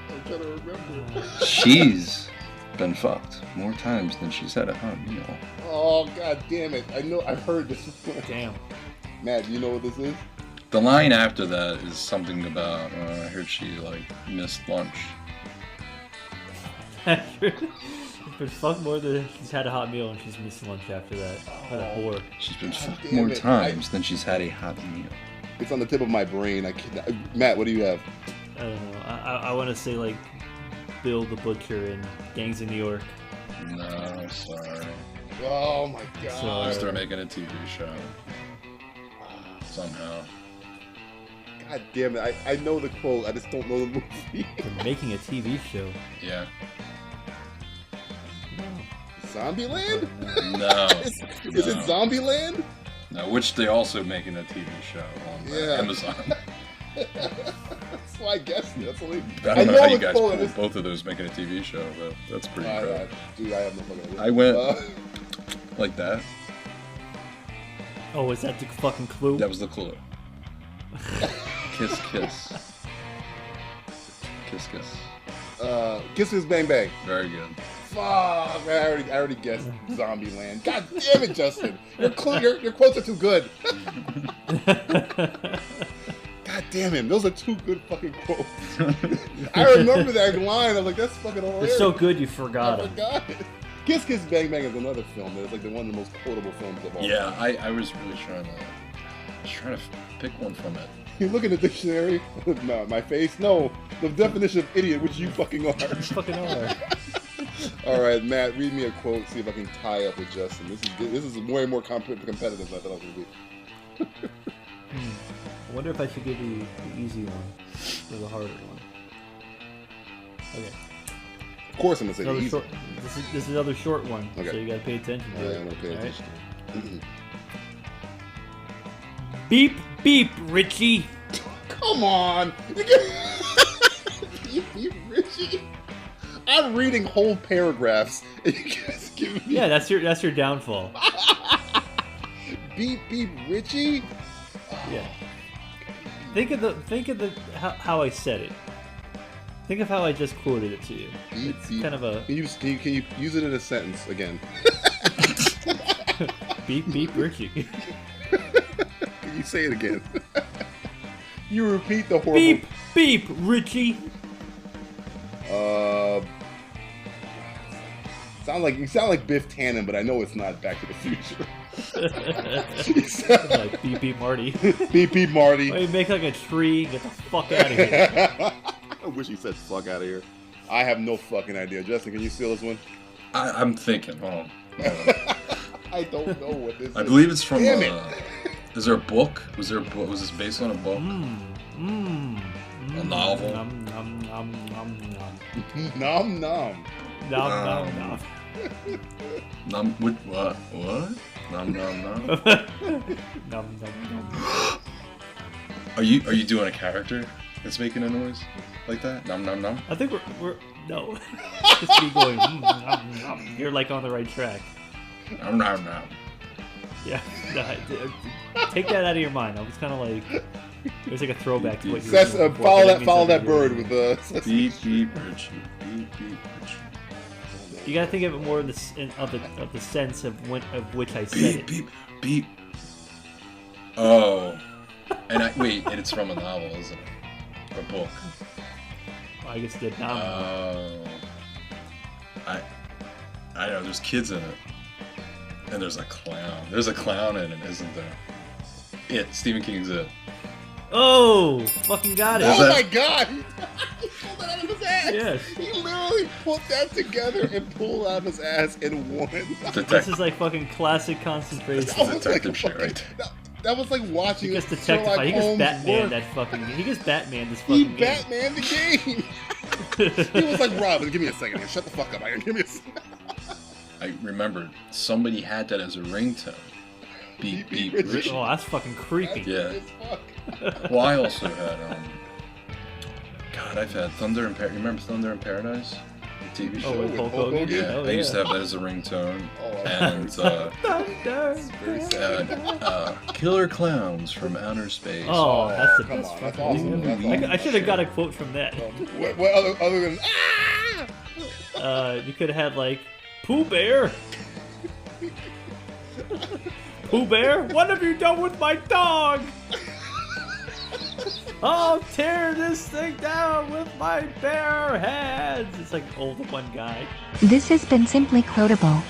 [SPEAKER 2] I'm trying to remember.
[SPEAKER 4] She's been fucked more times than she's had a hot meal.
[SPEAKER 2] Oh, god damn it. I know, I've heard this before.
[SPEAKER 3] Damn.
[SPEAKER 2] Matt, do you know what this is?
[SPEAKER 4] The line after that is something about, I heard she, missed lunch.
[SPEAKER 3] But fuck more than she's had a hot meal and she's missed lunch after that. What a whore.
[SPEAKER 4] She's been
[SPEAKER 2] God
[SPEAKER 4] fucked
[SPEAKER 2] damn
[SPEAKER 4] more
[SPEAKER 2] it.
[SPEAKER 4] times than she's had a hot meal.
[SPEAKER 2] It's on the tip of my brain. Matt, what do you have?
[SPEAKER 3] I don't know. I want to say like Bill the Butcher and Gangs of New York.
[SPEAKER 4] No, sorry.
[SPEAKER 2] Oh my god.
[SPEAKER 3] Sorry.
[SPEAKER 4] Start making a TV show. Somehow.
[SPEAKER 2] God damn it. I know the quote. I just don't know the movie.
[SPEAKER 3] They're making a TV show.
[SPEAKER 4] Yeah.
[SPEAKER 2] Zombieland?
[SPEAKER 4] No.
[SPEAKER 2] Is it Zombieland?
[SPEAKER 4] No, which they also making a TV show on
[SPEAKER 2] Yeah.
[SPEAKER 4] Amazon.
[SPEAKER 2] That's why I guessed it. That's only.
[SPEAKER 4] I don't know how you
[SPEAKER 2] the
[SPEAKER 4] guys
[SPEAKER 2] quote, I
[SPEAKER 4] pulled
[SPEAKER 2] just-
[SPEAKER 4] both of those making a TV show, but that's pretty incredible.
[SPEAKER 2] Dude, I have no fucking idea.
[SPEAKER 4] I went
[SPEAKER 2] Uh,
[SPEAKER 4] like that.
[SPEAKER 3] Oh, is that the fucking clue?
[SPEAKER 4] That was the clue. Kiss, kiss. Kiss, kiss.
[SPEAKER 2] Kiss Kiss Bang Bang.
[SPEAKER 4] Very good.
[SPEAKER 2] Fuck, man, I already guessed Zombieland. God damn it, Justin. Your quotes are too good. God damn it, those are 2 good fucking quotes. I remember that line. I was like, that's fucking hilarious.
[SPEAKER 3] It's so good you
[SPEAKER 2] I
[SPEAKER 3] forgot him.
[SPEAKER 2] forgot it. Kiss Kiss Bang Bang is another film that's like one of the most quotable films of all
[SPEAKER 4] Yeah,
[SPEAKER 2] time.
[SPEAKER 4] I was really trying to pick one from it.
[SPEAKER 2] You look in the dictionary. No, my face. No, the definition of idiot, which you fucking are.
[SPEAKER 3] You fucking are.
[SPEAKER 2] All right, Matt, read me a quote. See if I can tie up with Justin. This is good. This is way more competitive than I thought it was gonna be.
[SPEAKER 3] I wonder if I should give you the easy one or the harder one. Okay.
[SPEAKER 2] Of course, I'm gonna say the
[SPEAKER 3] Another
[SPEAKER 2] easy.
[SPEAKER 3] short. This is another short one,
[SPEAKER 2] Okay.
[SPEAKER 3] so you gotta pay attention to
[SPEAKER 2] Yeah,
[SPEAKER 3] it.
[SPEAKER 2] I'm gonna pay
[SPEAKER 3] all right?
[SPEAKER 2] attention.
[SPEAKER 3] Beep beep, Richie.
[SPEAKER 2] Come on, you Richie. I'm reading whole paragraphs, and you guys give me
[SPEAKER 3] Yeah, that's your downfall.
[SPEAKER 2] Beep Beep Richie.
[SPEAKER 3] Yeah. Think of the how I said it. Think of how I just quoted it to you.
[SPEAKER 2] Beep,
[SPEAKER 3] It's
[SPEAKER 2] beep.
[SPEAKER 3] kind of a
[SPEAKER 2] Can you use it in a sentence again?
[SPEAKER 3] beep beep Richie.
[SPEAKER 2] Can you say it again? You repeat the horrible.
[SPEAKER 3] Beep beep Richie.
[SPEAKER 2] You sound like Biff Tannen, but I know it's not Back to the Future.
[SPEAKER 3] Like beep beep Marty.
[SPEAKER 2] Beep Beep Marty.
[SPEAKER 3] Why you make like a tree? Get the fuck out of here.
[SPEAKER 2] I wish he said "fuck" out of here. I have no fucking idea. Justin, can you steal this one?
[SPEAKER 4] I'm thinking. Hold on.
[SPEAKER 2] I don't know what this is.
[SPEAKER 4] I believe it's from.
[SPEAKER 2] Damn it.
[SPEAKER 4] Is there a book? Was this based on a book? A novel?
[SPEAKER 3] Nom nom nom nom nom.
[SPEAKER 2] Nom nom.
[SPEAKER 3] Nom nom nom.
[SPEAKER 4] What? Nom nom nom.
[SPEAKER 3] Nom nom nom.
[SPEAKER 4] Are you doing a character that's making a noise like that? Nom nom nom.
[SPEAKER 3] I think we're no. Just me going. Nom, nom. You're like on the right track.
[SPEAKER 4] Nom nom nom.
[SPEAKER 3] Yeah. No, take that out of your mind. I was kind of like, it was like a throwback to what you were
[SPEAKER 2] That's,
[SPEAKER 3] doing before, but
[SPEAKER 2] follow that
[SPEAKER 3] means
[SPEAKER 2] bird with the.
[SPEAKER 4] Beep beep Richie. Beep beep Richie.
[SPEAKER 3] You gotta think of it more of the sense of which I said
[SPEAKER 4] Beep
[SPEAKER 3] it.
[SPEAKER 4] beep beep. Oh, and it's from a novel, isn't it? A book.
[SPEAKER 3] I guess the nom.
[SPEAKER 4] I know. There's kids in it, and there's a clown. There's a clown in it, isn't there? Stephen King's It.
[SPEAKER 3] Oh, fucking got it.
[SPEAKER 2] Oh my god! He pulled that out of his ass!
[SPEAKER 3] Yes.
[SPEAKER 2] He literally put that together and pulled out of his ass in one.
[SPEAKER 3] This is like fucking classic concentration.
[SPEAKER 2] That was like
[SPEAKER 4] Detective shit right
[SPEAKER 2] that was like watching
[SPEAKER 3] He gets detective.
[SPEAKER 2] Sherlock
[SPEAKER 3] He gets
[SPEAKER 2] Holmes
[SPEAKER 3] Batman.
[SPEAKER 2] work.
[SPEAKER 3] That fucking. He gets Batman. This
[SPEAKER 2] He
[SPEAKER 3] fucking game.
[SPEAKER 2] Batman the game. He was like, Robin, give me a second here. Shut the fuck up. Give me a second.
[SPEAKER 4] I remember somebody had that as a ringtone. Beep beep Richie.
[SPEAKER 3] Oh, that's fucking creepy.
[SPEAKER 4] Yeah. Well, I also had God, I've had Thunder in Paradise. Remember Thunder in Paradise? The TV show.
[SPEAKER 3] Oh, with Hulk Hogan.
[SPEAKER 4] Yeah,
[SPEAKER 3] Oh,
[SPEAKER 4] I used to have that as a ringtone. And Killer Clowns from Outer Space.
[SPEAKER 3] Oh, that's the
[SPEAKER 2] come
[SPEAKER 3] best
[SPEAKER 2] on, that's
[SPEAKER 3] fucking
[SPEAKER 2] awesome.
[SPEAKER 3] movie.
[SPEAKER 2] That's awesome.
[SPEAKER 3] I should have got a quote from that.
[SPEAKER 2] What other than
[SPEAKER 3] You could have had like Pooh Bear. Pooh Bear, what have you done with my dog? I'll tear this thing down with my bare hands. It's like old one guy.
[SPEAKER 1] This has been Simply Quotable.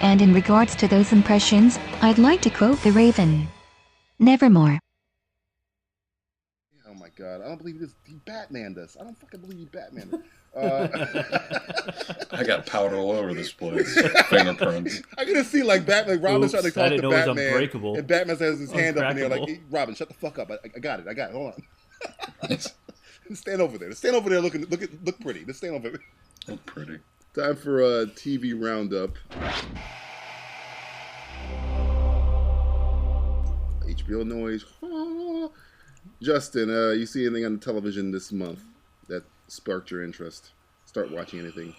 [SPEAKER 1] And in regards to those impressions, I'd like to quote the Raven. Nevermore.
[SPEAKER 2] Oh my god, I don't believe he Batman this. I don't fucking believe he Batman.
[SPEAKER 4] I got powder all over this place. Fingerprints.
[SPEAKER 2] I can just see like Batman, like Robin's trying to
[SPEAKER 3] I
[SPEAKER 2] talk
[SPEAKER 3] didn't
[SPEAKER 2] to
[SPEAKER 3] know it was
[SPEAKER 2] Batman,
[SPEAKER 3] unbreakable.
[SPEAKER 2] and Batman has his hand up in the air like,
[SPEAKER 3] Uncrackable.
[SPEAKER 2] hey, Robin, shut the fuck up. I got it. Hold on. Stand over there. Stand over there. Look pretty. Just stand over there.
[SPEAKER 4] Look pretty.
[SPEAKER 2] Time for a TV roundup. HBO noise. Justin, you see anything on the television this month that sparked your interest? Start watching anything?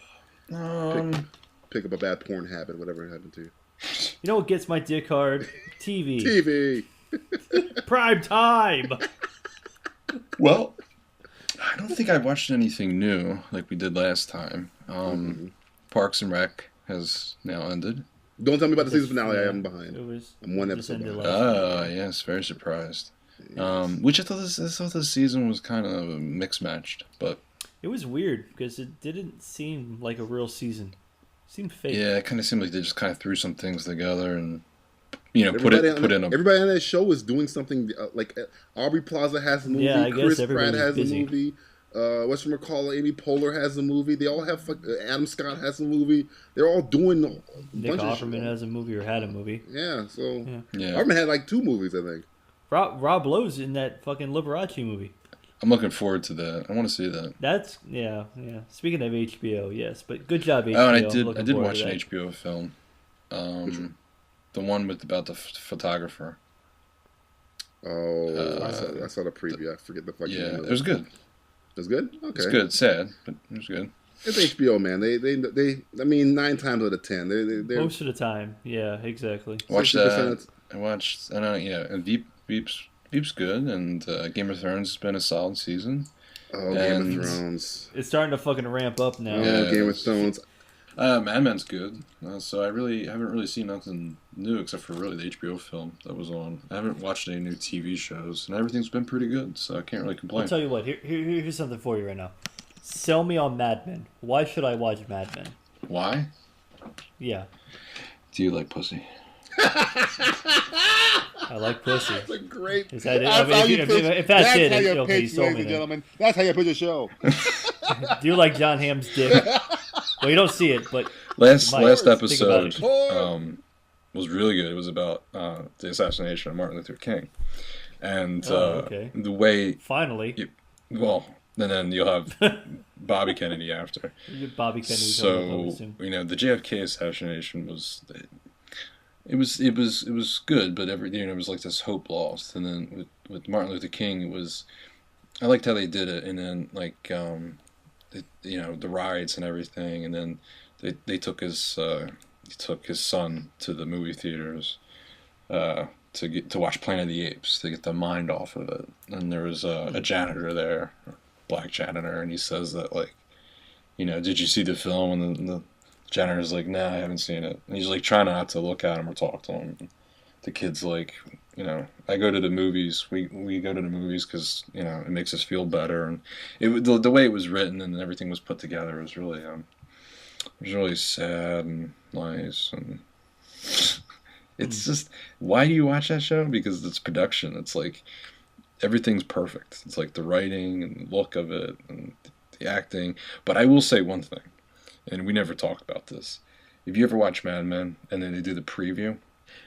[SPEAKER 2] Pick up a bad porn habit, whatever happened to you.
[SPEAKER 3] You know what gets my dick hard? TV.
[SPEAKER 2] TV.
[SPEAKER 3] Prime time.
[SPEAKER 4] Well, I don't think I watched anything new like we did last time. Parks and Rec has now ended.
[SPEAKER 2] Don't tell me about the season finale. I am behind. I'm one
[SPEAKER 3] just
[SPEAKER 2] episode
[SPEAKER 3] ended
[SPEAKER 2] behind.
[SPEAKER 3] last week.
[SPEAKER 4] Yes, very surprised.
[SPEAKER 2] Yes.
[SPEAKER 4] Which I thought this season was kind of mixed matched, but
[SPEAKER 3] It was weird because it didn't seem like a real season. It seemed fake.
[SPEAKER 4] yeah, it kind of seemed like they just kind of threw some things together and put in a.
[SPEAKER 2] Everybody on that show is doing something. Like Aubrey Plaza has a movie.
[SPEAKER 3] Yeah, I guess
[SPEAKER 2] Chris Pratt
[SPEAKER 3] everybody's
[SPEAKER 2] has
[SPEAKER 3] busy.
[SPEAKER 2] a movie. Whatchamacallit, Amy Poehler has a movie. They all have. Adam Scott has a movie. They're all doing a
[SPEAKER 3] Nick
[SPEAKER 2] bunch
[SPEAKER 3] Offerman
[SPEAKER 2] of
[SPEAKER 3] has a movie or had a movie.
[SPEAKER 2] Yeah, so
[SPEAKER 4] Yeah,
[SPEAKER 2] Offerman had like 2 movies, I think.
[SPEAKER 3] Rob Lowe's in that fucking Liberace movie.
[SPEAKER 4] I'm looking forward to that. I want to see that.
[SPEAKER 3] That's yeah. Speaking of HBO, yes, but good job HBO.
[SPEAKER 4] Oh, and
[SPEAKER 3] I'm
[SPEAKER 4] I did
[SPEAKER 3] looking
[SPEAKER 4] watch
[SPEAKER 3] forward
[SPEAKER 4] an
[SPEAKER 3] to that.
[SPEAKER 4] HBO film, the one about the photographer.
[SPEAKER 2] Oh, I saw the preview. I forget the fucking name of
[SPEAKER 4] it was good.
[SPEAKER 2] It was good? Okay.
[SPEAKER 4] It's good. It's sad, but it was good.
[SPEAKER 2] It's HBO, man. They I mean, 9 times out of 10. They're
[SPEAKER 3] Most of the time, yeah, exactly.
[SPEAKER 4] Watch
[SPEAKER 2] 60%
[SPEAKER 4] that. I watched. I know. Yeah, and Veep's good, and Game of Thrones has been a solid season.
[SPEAKER 2] Oh, Game of Thrones.
[SPEAKER 3] It's starting to fucking ramp up now.
[SPEAKER 2] Oh, Game of Thrones.
[SPEAKER 4] Mad Men's good. So I haven't really seen nothing new except for really the HBO film that was on. I haven't watched any new TV shows, and everything's been pretty good, so I can't really complain.
[SPEAKER 3] I'll tell you what. Here's something for you right now. Sell me on Mad Men. Why should I watch Mad Men?
[SPEAKER 4] Why?
[SPEAKER 3] Yeah.
[SPEAKER 4] Do you like pussy?
[SPEAKER 3] I like pussy.
[SPEAKER 2] That's a great.
[SPEAKER 3] Is that it?
[SPEAKER 2] That's how you pitch.
[SPEAKER 3] If that's it,
[SPEAKER 2] how you
[SPEAKER 3] okay,
[SPEAKER 2] pitch,
[SPEAKER 3] you sold
[SPEAKER 2] ladies
[SPEAKER 3] me
[SPEAKER 2] and
[SPEAKER 3] then.
[SPEAKER 2] gentlemen. That's how you pitch a show.
[SPEAKER 3] Do you like John Hamm's dick? Well, you don't see it, but
[SPEAKER 4] Last
[SPEAKER 3] think
[SPEAKER 4] episode
[SPEAKER 3] about
[SPEAKER 4] was really good. It was about the assassination of Martin Luther King, and
[SPEAKER 3] okay.
[SPEAKER 4] the way.
[SPEAKER 3] Finally,
[SPEAKER 4] And then you'll have Bobby Kennedy after.
[SPEAKER 3] Bobby Kennedy.
[SPEAKER 4] So the JFK assassination was. It was good, but it was like this hope lost. And then with Martin Luther King, it was. I liked how they did it, and then the riots and everything, and then they took his son to the movie theaters to watch Planet of the Apes to get the mind off of it. And there was a janitor there, a black janitor, and he says that did you see the film? And the janitor's like, nah, I haven't seen it. And he's like trying not to look at him or talk to him. And the kid's like, I go to the movies. We go to the movies because it makes us feel better. And the way it was written and everything was put together was really sad and nice. And it's just, why do you watch that show? Because it's production. It's like everything's perfect. It's like the writing and the look of it and the acting. But I will say one thing, and we never talked about this. If you ever watch Mad Men and then they do the preview,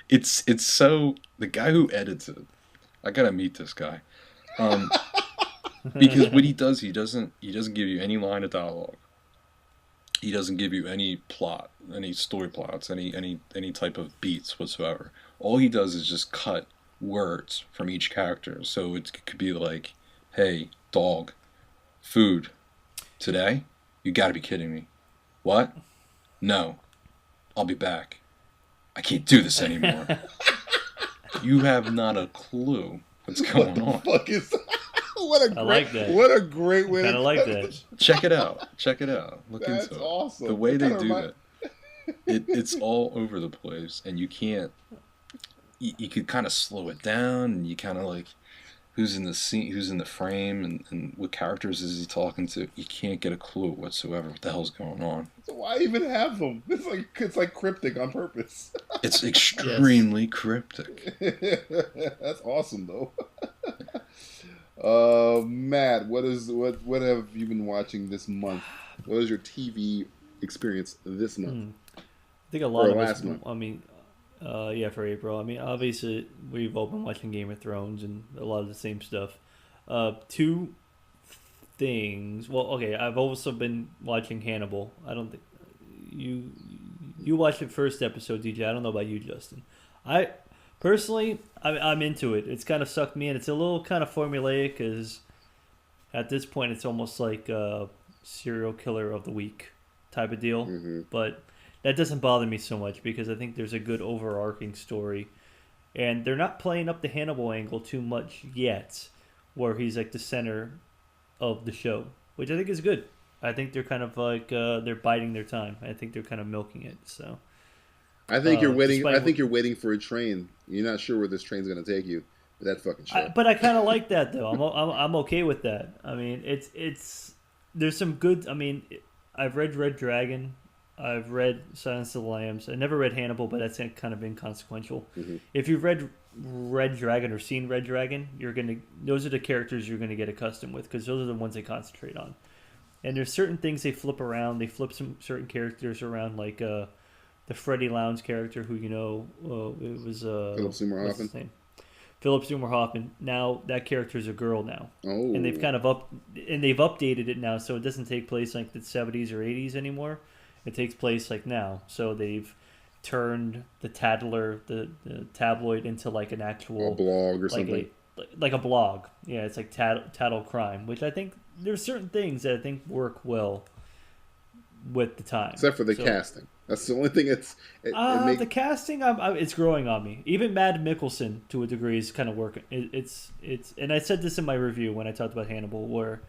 [SPEAKER 4] it's so, the guy who edits it, I gotta meet this guy, because what he does, he doesn't give you any line of dialogue. He doesn't give you any plot, any story plots, any type of beats whatsoever. All he does is just cut words from each character. So it could be like, hey, dog, food, today? You gotta be kidding me. What? No. I'll be back. I can't do this anymore. You have not a clue what's going on.
[SPEAKER 2] What the fuck is that? What a great way
[SPEAKER 3] to like that.
[SPEAKER 4] Check it out. Look
[SPEAKER 2] That's
[SPEAKER 4] into it.
[SPEAKER 2] Awesome.
[SPEAKER 4] The way they do that. It's all over the place, and you can't. You could kind of slow it down, and you kind of like who's in the scene, who's in the frame, and what characters is he talking to. You can't get a clue whatsoever what the hell's going on.
[SPEAKER 2] So why even have them? It's like cryptic on purpose.
[SPEAKER 4] It's extremely cryptic.
[SPEAKER 2] That's awesome though. Matt, what have you been watching this month? What was your TV experience this month?
[SPEAKER 3] I think a lot of
[SPEAKER 2] last
[SPEAKER 3] us.
[SPEAKER 2] month.
[SPEAKER 3] I mean, for April. I mean, obviously we've all been watching Game of Thrones and a lot of the same stuff. Two things. Well, okay, I've also been watching Hannibal. I don't think you watched the first episode, DJ. I don't know about you, Justin. Personally, I'm into it. It's kind of sucked me in. It's a little kind of formulaic because at this point it's almost like a serial killer of the week type of deal. Mm-hmm. But that doesn't bother me so much because I think there's a good overarching story. And they're not playing up the Hannibal angle too much yet, where he's like the center of the show, which I think is good. I think they're kind of like they're biding their time. I think they're kind of milking it. So
[SPEAKER 2] I think you're waiting. I think you're waiting for a train. You're not sure where this train's going to take you. That fucking shit.
[SPEAKER 3] But I kind of like that though. I'm okay with that. I mean, it's there's some good. I mean, I've read Red Dragon. I've read Silence of the Lambs. I never read Hannibal, but that's kind of inconsequential. Mm-hmm. If you've read Red Dragon or seen Red Dragon, those are the characters you're gonna get accustomed with because those are the ones they concentrate on. And there's certain things they flip around. They flip some certain characters around, like the Freddie Lounge character, who it was
[SPEAKER 2] Philip Seymour Hoffman.
[SPEAKER 3] His name? Philip Seymour Hoffman. Now that character is a girl now, and they've kind of they've updated it now, so it doesn't take place like the 70s or 80s anymore. It takes place like now, so they've turned the Tattler, the tabloid, into like an actual
[SPEAKER 2] blog or something.
[SPEAKER 3] Like a blog. Yeah, it's like Tattle Crime, which I think there's certain things that I think work well with the time.
[SPEAKER 2] Except for the casting. That's the only thing
[SPEAKER 3] The casting, it's growing on me. Even Mad Mikkelsen, to a degree, is kind of working. It's and I said this in my review when I talked about Hannibal, where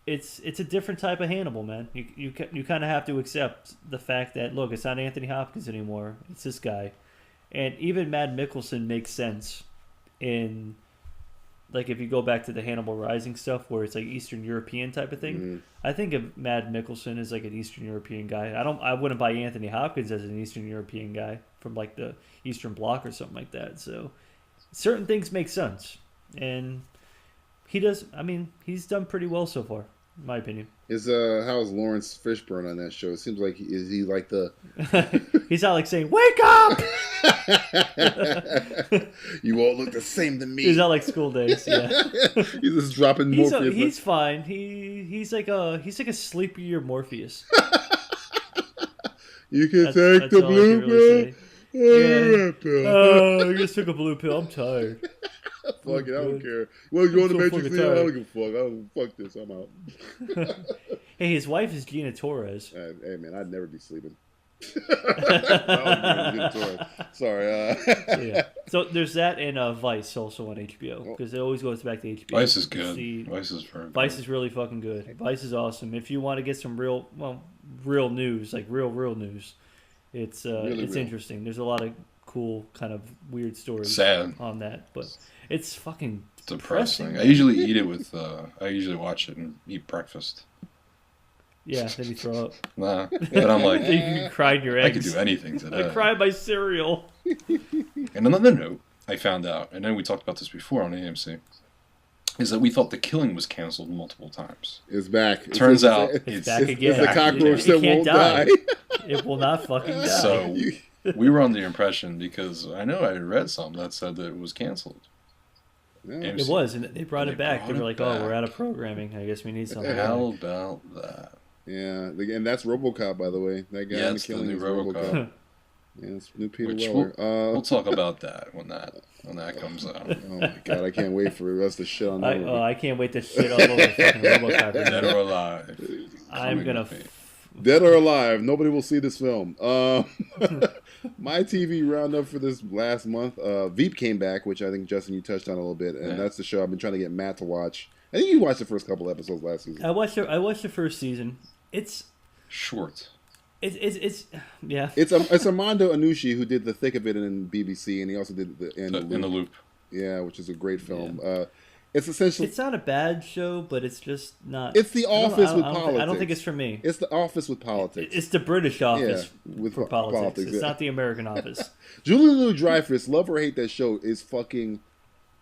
[SPEAKER 3] it's a different type of Hannibal, man. You kind of have to accept the fact that, look, it's not Anthony Hopkins anymore. It's this guy. And even Mad Mikkelsen makes sense in, like, if you go back to the Hannibal Rising stuff where it's like Eastern European type of thing.
[SPEAKER 2] Mm-hmm.
[SPEAKER 3] I think of Mad Mikkelsen as like an Eastern European guy. I wouldn't buy Anthony Hopkins as an Eastern European guy from like the Eastern Bloc or something like that. So certain things make sense. And he does, I mean, he's done pretty well so far, in my opinion.
[SPEAKER 2] How's Lawrence Fishburne on that show? It seems like he like the
[SPEAKER 3] he's not like saying, "Wake up!"
[SPEAKER 2] You all look the same to me.
[SPEAKER 3] He's not like School Days. Yeah,
[SPEAKER 2] he's just dropping Morpheus.
[SPEAKER 3] He's fine. He's like a sleepier Morpheus.
[SPEAKER 2] You can take the blue pill.
[SPEAKER 3] Yeah. I just took a blue pill. I'm tired.
[SPEAKER 2] Fuck it, I don't care. Well, you want the Matrix? I don't give a fuck. I don't fuck this. I'm out.
[SPEAKER 3] Hey, his wife is Gina Torres.
[SPEAKER 2] Hey man, I'd never be sleeping. Gina Torres. Sorry.
[SPEAKER 3] Yeah. So there's that and Vice also on HBO because it always goes back to HBO.
[SPEAKER 4] Vice is good. Vice is very good.
[SPEAKER 3] Vice is really fucking good. Vice is awesome. If you want to get some real news, like real news, it's
[SPEAKER 2] really
[SPEAKER 3] it's
[SPEAKER 2] real.
[SPEAKER 3] Interesting. There's a lot of cool kind of weird stories
[SPEAKER 4] Sad.
[SPEAKER 3] on that, but it's fucking
[SPEAKER 4] depressing.
[SPEAKER 3] depressing.
[SPEAKER 4] I usually eat it with. I usually watch it and eat breakfast.
[SPEAKER 3] Yeah, then you throw up.
[SPEAKER 4] Nah, but I'm like,
[SPEAKER 3] You can cry in your eggs.
[SPEAKER 4] I could do anything today.
[SPEAKER 3] I cry my cereal.
[SPEAKER 4] And another note I found out, and then we talked about this before on AMC, is that we thought The Killing was canceled multiple times.
[SPEAKER 2] It's back.
[SPEAKER 4] Turns out
[SPEAKER 3] It's back again.
[SPEAKER 2] It's the cockroach that
[SPEAKER 3] can't
[SPEAKER 2] won't die.
[SPEAKER 3] It will not fucking die.
[SPEAKER 4] So we were under the impression, because I know I read something that said that it was canceled.
[SPEAKER 2] Yeah.
[SPEAKER 3] It was, and they brought it back. They
[SPEAKER 4] brought
[SPEAKER 3] were
[SPEAKER 4] it
[SPEAKER 3] like, "Oh,
[SPEAKER 4] back.
[SPEAKER 3] we're out of programming. I guess we need something."
[SPEAKER 4] How about that?
[SPEAKER 2] Yeah, and that's RoboCop, by the way. That guy in The
[SPEAKER 4] It's the
[SPEAKER 2] Killing
[SPEAKER 4] new
[SPEAKER 2] is
[SPEAKER 4] RoboCop.
[SPEAKER 2] Yeah, it's new Peter
[SPEAKER 4] Which
[SPEAKER 2] Weller.
[SPEAKER 4] we'll talk about that when that comes out.
[SPEAKER 2] Oh my god, I can't wait for the rest of the shit on that.
[SPEAKER 3] I can't wait to shit all over fucking RoboCop.
[SPEAKER 4] Dead or Alive.
[SPEAKER 3] I'm gonna.
[SPEAKER 2] Dead or Alive, nobody will see this film. My TV roundup for this last month, Veep came back, which I think, Justin, you touched on a little bit, and that's the show I've been trying to get Matt to watch. I think you watched the first couple episodes last season.
[SPEAKER 3] I watched the first season. It's
[SPEAKER 4] short.
[SPEAKER 3] It's yeah.
[SPEAKER 2] It's Armando Iannucci who did The Thick of It in BBC, and he also did
[SPEAKER 4] In the Loop.
[SPEAKER 2] Yeah, which is a great film.
[SPEAKER 3] Yeah.
[SPEAKER 2] It's essentially...
[SPEAKER 3] It's not a bad show, but it's just not...
[SPEAKER 2] It's The Office with politics.
[SPEAKER 3] I don't think it's for me.
[SPEAKER 2] It's The Office with politics.
[SPEAKER 3] It's the British Office
[SPEAKER 2] with
[SPEAKER 3] for politics. It's
[SPEAKER 2] yeah.
[SPEAKER 3] not the American Office.
[SPEAKER 2] Julie Louis-Dreyfus, love or hate that show, is fucking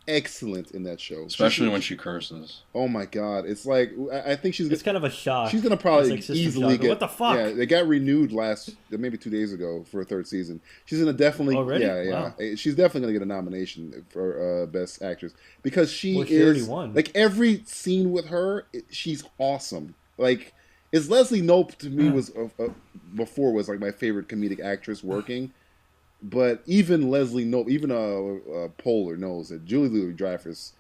[SPEAKER 2] excellent in that show.
[SPEAKER 4] Especially when she curses.
[SPEAKER 2] Oh my god, it's like I think she's.
[SPEAKER 3] It's kind of a shock.
[SPEAKER 2] She's gonna probably
[SPEAKER 3] like
[SPEAKER 2] easily get.
[SPEAKER 3] What the fuck?
[SPEAKER 2] Yeah, they got renewed maybe 2 days ago for a third season. She's gonna definitely.
[SPEAKER 3] Already?
[SPEAKER 2] Yeah.
[SPEAKER 3] Wow.
[SPEAKER 2] She's definitely gonna get a nomination for Best Actress because she
[SPEAKER 3] already
[SPEAKER 2] is
[SPEAKER 3] won.
[SPEAKER 2] like every scene with her. She's awesome. Like, it's Leslie Knope to me was before was like my favorite comedic actress working. But even Leslie Knope, even Poehler knows that Julie Louis-Dreyfus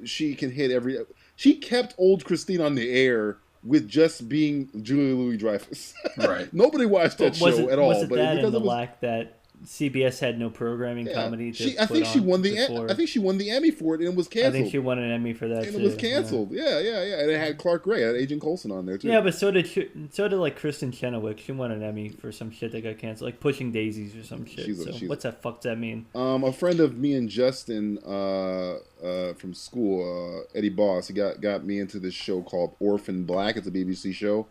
[SPEAKER 2] she can hit every. She kept Old Christine on the air with just being Julie Louis-Dreyfus.
[SPEAKER 4] Right.
[SPEAKER 2] Nobody watched that show at all.
[SPEAKER 3] Was it
[SPEAKER 2] but
[SPEAKER 3] that
[SPEAKER 2] because
[SPEAKER 3] and the
[SPEAKER 2] it was,
[SPEAKER 3] lack that CBS had no programming comedy to
[SPEAKER 2] I think she won the Emmy for it, and it was canceled.
[SPEAKER 3] I think she won an Emmy for that
[SPEAKER 2] and
[SPEAKER 3] too.
[SPEAKER 2] it was canceled. Yeah. And it had Clark Gray, it had Agent Coulson on there too.
[SPEAKER 3] Yeah, but so did like Kristen Chenoweth. She won an Emmy for some shit that got canceled, like Pushing Daisies or some shit. What's that fuck does that mean?
[SPEAKER 2] A friend of me and Justin from school, Eddie Boss, he got me into this show called Orphan Black. It's a BBC show.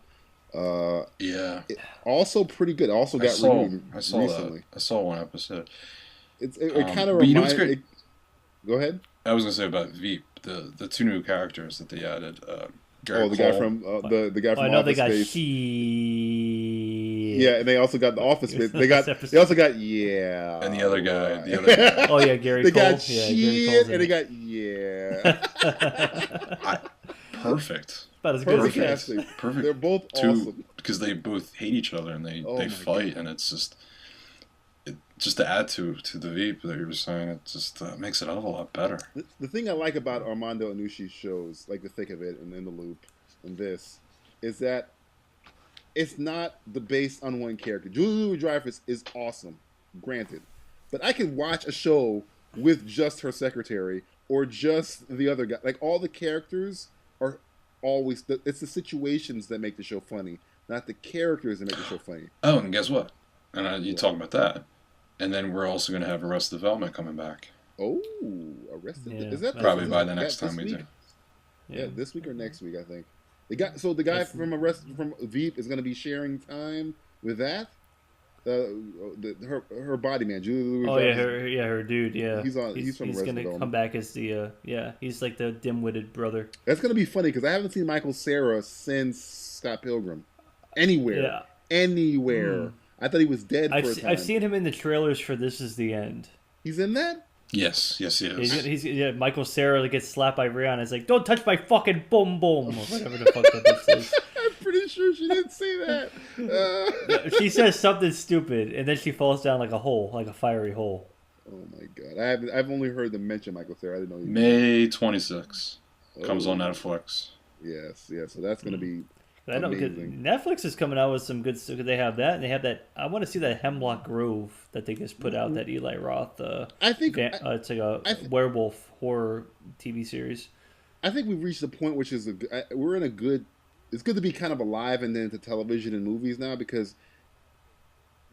[SPEAKER 2] Also pretty good. Also got renewed recently.
[SPEAKER 4] That. I saw one episode.
[SPEAKER 2] It kind of reminds. Go ahead.
[SPEAKER 4] I was gonna say about Veep, the two new characters that they added.
[SPEAKER 2] Guy from the guy from
[SPEAKER 3] I know
[SPEAKER 2] Office
[SPEAKER 3] they got
[SPEAKER 2] Space.
[SPEAKER 3] Yeah,
[SPEAKER 2] and they also got the Office Space. They also got
[SPEAKER 4] and the other guy.
[SPEAKER 3] Oh yeah, Gary
[SPEAKER 2] They
[SPEAKER 3] Cole.
[SPEAKER 2] got and they got
[SPEAKER 4] Perfect.
[SPEAKER 3] About as good as it gets.
[SPEAKER 2] casting.
[SPEAKER 4] Perfect.
[SPEAKER 2] They're both awesome
[SPEAKER 4] because they both hate each other and they fight, and it's just to add to the Veep that you were saying, it just makes it a whole lot better.
[SPEAKER 2] The thing I like about Armando Iannucci's shows, like The Thick of It and In the Loop and this, is that it's not the based on one character. Julia Louis-Dreyfus is awesome, granted, but I can watch a show with just her secretary or just the other guy. Like all the characters are always. It's the situations that make the show funny, not the characters that make the show funny.
[SPEAKER 4] Oh, and guess what? And you talk about that, and then we're also going to have Arrested Development coming back.
[SPEAKER 2] Oh, Arrested.
[SPEAKER 3] Yeah.
[SPEAKER 2] Is that
[SPEAKER 4] Probably by the next time we do?
[SPEAKER 2] Yeah, this week or next week, I think. The guy from Veep is going to be sharing time with that. Her body man, Julia Louis.
[SPEAKER 3] Oh yeah, her dude. Yeah,
[SPEAKER 2] he's from
[SPEAKER 3] He's
[SPEAKER 2] Arrested
[SPEAKER 3] gonna
[SPEAKER 2] Development.
[SPEAKER 3] come back as the he's like the dim-witted brother.
[SPEAKER 2] That's going to be funny because I haven't seen Michael Cera since Scott Pilgrim. Anywhere. I thought he was dead for a time.
[SPEAKER 3] I've seen him in the trailers for This Is the End.
[SPEAKER 2] He's in that?
[SPEAKER 4] Yes, he is.
[SPEAKER 3] He's Michael Cera gets slapped by Rihanna. It's like, don't touch my fucking boom boom, or whatever the fuck that bitch says.
[SPEAKER 2] I'm pretty sure she didn't say that.
[SPEAKER 3] She says something stupid, and then she falls down like a hole, like a fiery hole.
[SPEAKER 2] Oh my god! I've only heard them mention Michael Cera. I didn't know.
[SPEAKER 4] May 26th comes on Netflix.
[SPEAKER 2] Yes. So that's gonna be.
[SPEAKER 3] I know because Netflix is coming out with some good stuff. They have that, and they have that. I want to see that Hemlock Grove that they just put out. That Eli Roth.
[SPEAKER 2] I think
[SPEAKER 3] it's like a werewolf horror TV series.
[SPEAKER 2] I think we've reached a point which is we're in a good. It's good to be kind of alive and then into television and movies now because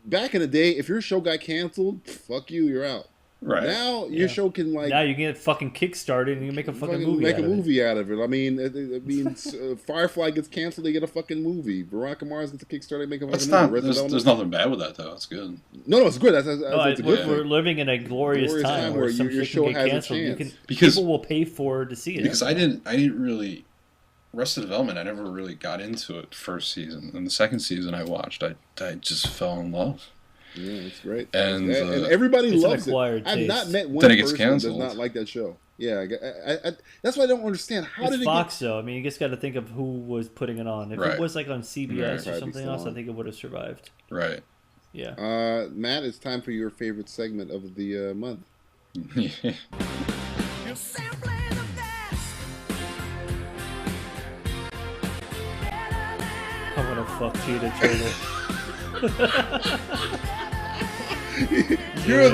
[SPEAKER 2] back in the day, if your show got canceled, fuck you, you're out.
[SPEAKER 4] Right
[SPEAKER 2] now, your show can
[SPEAKER 3] now you can get fucking kickstarted and you can make a fucking movie.
[SPEAKER 2] Out of it. I mean, Firefly gets canceled, they get a fucking movie. Veronica Mars gets a Kickstarter, they make a fucking movie.
[SPEAKER 4] There's nothing bad with that though. It's good.
[SPEAKER 2] No, it's good. It's a good
[SPEAKER 3] we're living in a glorious time where your show has canceled. A chance.
[SPEAKER 2] Because
[SPEAKER 3] people will pay to see it.
[SPEAKER 4] Because I didn't really. Arrested Development, I never really got into it first season. And the second season I watched, I just fell in love.
[SPEAKER 2] Yeah, it's great.
[SPEAKER 4] And
[SPEAKER 2] everybody loves it. I've not met one person who does not like that show. Yeah, I that's why I don't understand. It's
[SPEAKER 3] Fox, though. I mean, you just got to think of who was putting it on. If it was like on CBS or something else, I think it would have survived.
[SPEAKER 4] Right.
[SPEAKER 3] Yeah.
[SPEAKER 2] Matt, it's time for your favorite segment of the month.
[SPEAKER 3] I want to fuck Cheetah Turtle.
[SPEAKER 2] You're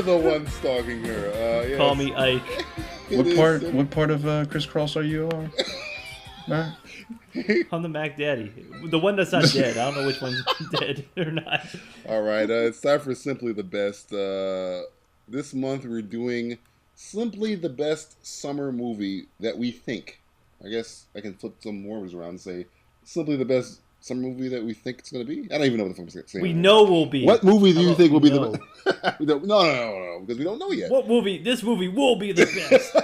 [SPEAKER 2] the one stalking her. Yes.
[SPEAKER 3] Call me Ike.
[SPEAKER 4] What part of Criss Cross are you on? Matt?
[SPEAKER 3] I'm the Mac Daddy. The one that's not dead. I don't know which one's dead or not.
[SPEAKER 2] All right. It's time for Simply the Best. This month we're doing Simply the Best Summer Movie that we think. I guess I can flip some words around and say Simply the Best Summer Movie that we think it's going to be. I don't even know what the fuck I'm saying.
[SPEAKER 3] We know will be.
[SPEAKER 2] What movie do you think will be the best? No, because we don't know yet.
[SPEAKER 3] What movie? This movie will be the best.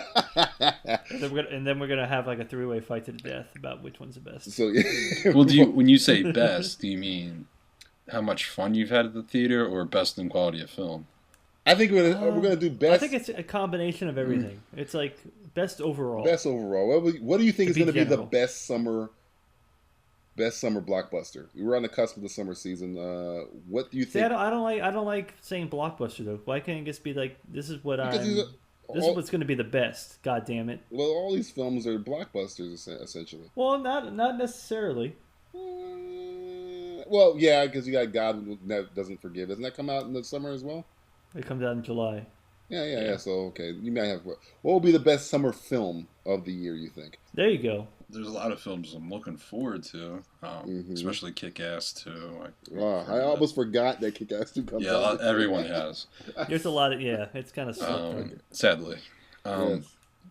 [SPEAKER 3] and then we're gonna have like a three-way fight to the death about which one's the best.
[SPEAKER 2] So, yeah.
[SPEAKER 4] Well, when you say best, do you mean how much fun you've had at the theater, or best in quality of film?
[SPEAKER 2] I think we're gonna do best.
[SPEAKER 3] I think it's a combination of everything. It's like best overall.
[SPEAKER 2] Best overall. What do you think is going to be the best summer blockbuster? We're on the cusp of the summer season. What do you think?
[SPEAKER 3] See, I don't like saying blockbuster though. Why can't it just be like this is what's going to be the best? God damn it!
[SPEAKER 2] Well, all these films are blockbusters essentially.
[SPEAKER 3] Well, not necessarily.
[SPEAKER 2] Well, yeah, because you got God Who Doesn't Forgive. Doesn't that come out in the summer as well?
[SPEAKER 3] It comes out in July.
[SPEAKER 2] Yeah. So okay, you might have. What will be the best summer film of the year? You think?
[SPEAKER 3] There you go.
[SPEAKER 4] There's a lot of films I'm looking forward to, especially Kick-Ass 2.
[SPEAKER 2] I almost forgot that Kick-Ass 2 comes out.
[SPEAKER 4] Yeah, everyone has.
[SPEAKER 3] There's a lot of it's kind of slow.
[SPEAKER 4] Sadly.
[SPEAKER 2] Yes.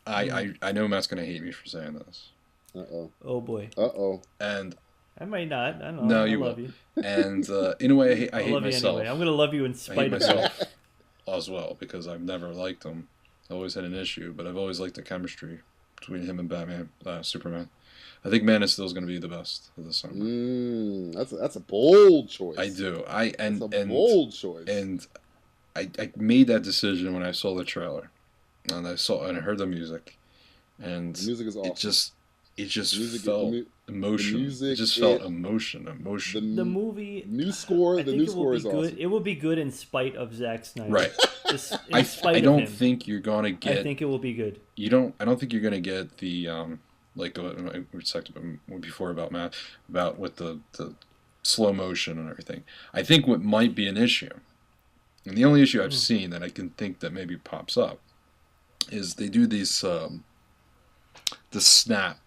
[SPEAKER 4] I know Matt's going to hate me for saying this.
[SPEAKER 2] Uh-oh.
[SPEAKER 3] Oh, boy.
[SPEAKER 2] Uh-oh.
[SPEAKER 4] And
[SPEAKER 3] I might not. I don't know.
[SPEAKER 4] No,
[SPEAKER 3] I love you.
[SPEAKER 4] And in a way, I hate
[SPEAKER 3] love
[SPEAKER 4] myself.
[SPEAKER 3] You anyway. I'm going to love you in spite of
[SPEAKER 4] myself as well, because I've never liked him. I always had an issue, but I've always liked the chemistry between him and Batman, Superman. I think Man of Steel is going to be the best of the summer.
[SPEAKER 2] That's a bold choice.
[SPEAKER 4] I do.
[SPEAKER 2] That's a bold choice.
[SPEAKER 4] And I made that decision when I saw the trailer, and I heard the music, and
[SPEAKER 2] the music is awesome.
[SPEAKER 4] It just felt emotion. It just felt emotion.
[SPEAKER 3] The movie
[SPEAKER 2] new score. The new score is awesome.
[SPEAKER 3] It will be good in spite of Zack Snyder.
[SPEAKER 4] Right. I don't think you're gonna get.
[SPEAKER 3] I think it will be good.
[SPEAKER 4] I don't think you're gonna get the like we talked about before about Matt, about with the slow motion and everything. I think what might be an issue, and the only issue I've seen that I can think that maybe pops up, is they do these the snap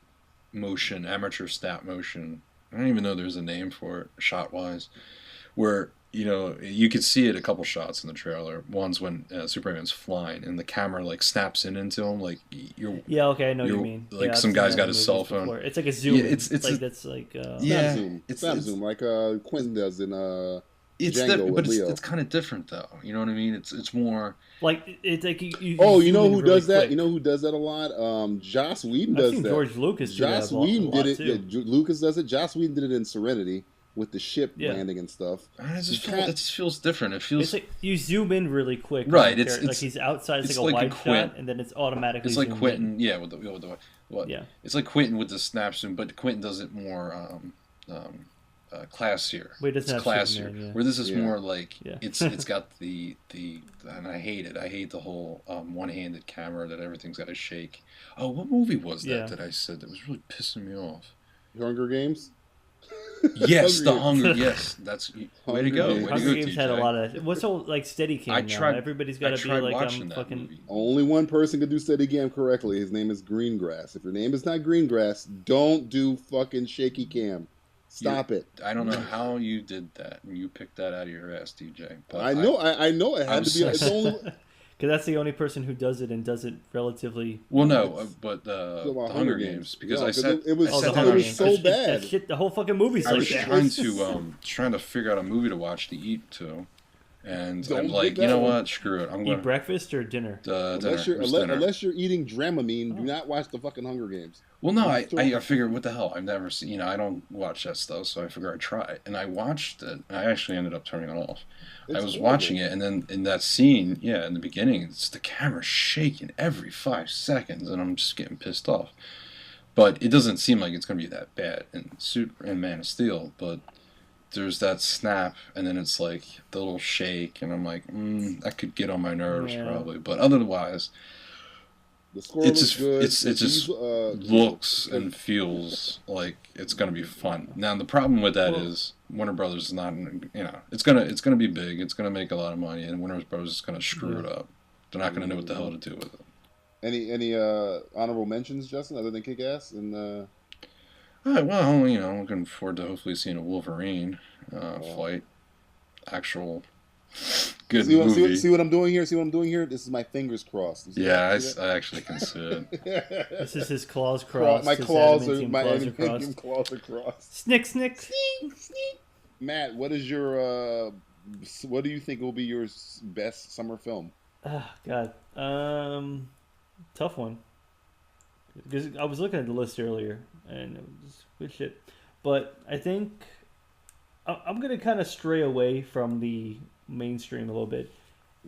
[SPEAKER 4] motion, amateur snap motion. I don't even know there's a name for it, shot wise, where you could see it a couple shots in the trailer. One's when Superman's flying and the camera like snaps into him, like
[SPEAKER 3] yeah, okay, I know what you mean.
[SPEAKER 4] Like
[SPEAKER 3] yeah,
[SPEAKER 4] some guy's got his cell phone.
[SPEAKER 3] Before. It's like a zoom. Yeah, it's like that's like
[SPEAKER 2] yeah, zoom. It's not zoom like Quentin does in Django
[SPEAKER 4] but
[SPEAKER 2] Leo.
[SPEAKER 4] it's kind of different though. You know what I mean? It's more
[SPEAKER 3] like it's like you
[SPEAKER 2] you know who
[SPEAKER 3] really
[SPEAKER 2] does that?
[SPEAKER 3] quick.
[SPEAKER 2] You know who does that a lot? Joss Whedon does
[SPEAKER 3] I've seen
[SPEAKER 2] that.
[SPEAKER 3] George Lucas.
[SPEAKER 2] Joss
[SPEAKER 3] do that
[SPEAKER 2] Whedon did it.
[SPEAKER 3] too.
[SPEAKER 2] Yeah, Lucas does it. Joss Whedon did it in Serenity with the ship landing and stuff.
[SPEAKER 4] It just feels different. It feels
[SPEAKER 3] it's like you zoom in really quick.
[SPEAKER 4] Right.
[SPEAKER 3] It's like he's outside. It's like a wide shot, and then it's automatically.
[SPEAKER 4] It's like Quentin.
[SPEAKER 3] In.
[SPEAKER 4] Yeah, with the what? Yeah. It's like Quentin with the snap zoom, but Quentin does it more classier.
[SPEAKER 3] Wait, it's classier.
[SPEAKER 4] Superman, where this is more like it's got the and I hate it. I hate the whole one-handed camera that everything's got to shake. Oh, what movie was that I said that was really pissing me off?
[SPEAKER 2] Hunger Games.
[SPEAKER 4] Yes, the Hunger. Yes, that's way to go.
[SPEAKER 3] Hunger Games had a lot of. What's all like Steadicam now? Everybody's got to be like fucking.
[SPEAKER 4] Movie.
[SPEAKER 2] Only one person could do Steadicam correctly. His name is Greengrass. If your name is not Greengrass, don't do fucking shaky cam. Stop it.
[SPEAKER 4] I don't know how you did that. You picked that out of your ass, DJ. But
[SPEAKER 2] I know it had to be. It's only.
[SPEAKER 3] Because that's the only person who does it and does it relatively.
[SPEAKER 4] Well, no, but the Hunger Games because I said
[SPEAKER 2] it was so bad.
[SPEAKER 3] That shit, the whole fucking movie's like that.
[SPEAKER 4] I was trying to figure out a movie to watch to eat to, and I'm like, you know what? Screw it. I'm going
[SPEAKER 3] eat breakfast or dinner.
[SPEAKER 2] Unless you're eating Dramamine, do not watch the fucking Hunger Games.
[SPEAKER 4] Well, no, I figured, what the hell? I've never seen. I don't watch that stuff, so I figured I'd try it, and I watched it. I actually ended up turning it off. I was watching it, and then in that scene, in the beginning, it's the camera shaking every 5 seconds, and I'm just getting pissed off. But it doesn't seem like it's going to be that bad in Man of Steel, but there's that snap, and then it's like the little shake, and I'm like, that could get on my nerves probably. But otherwise,
[SPEAKER 2] the score looks good.
[SPEAKER 4] It just looks and feels like it's going to be fun. Now the problem with that is Warner Brothers is not, it's gonna be big. It's gonna make a lot of money, and Warner Brothers is gonna screw it up. They're not gonna know what the hell to do with it.
[SPEAKER 2] Any honorable mentions, Justin, other than Kick-Ass? And
[SPEAKER 4] well, I'm looking forward to hopefully seeing a Wolverine fight. Actual good movie.
[SPEAKER 2] See what I'm doing here? This is my fingers crossed.
[SPEAKER 4] I actually can see it.
[SPEAKER 3] This is his claws crossed.
[SPEAKER 2] My claws are crossed.
[SPEAKER 3] Snick.
[SPEAKER 2] Matt, what is your what do you think will be your best summer film?
[SPEAKER 3] Oh, God. Tough one. Because I was looking at the list earlier, and it was good shit. But I think I'm going to kind of stray away from the mainstream a little bit.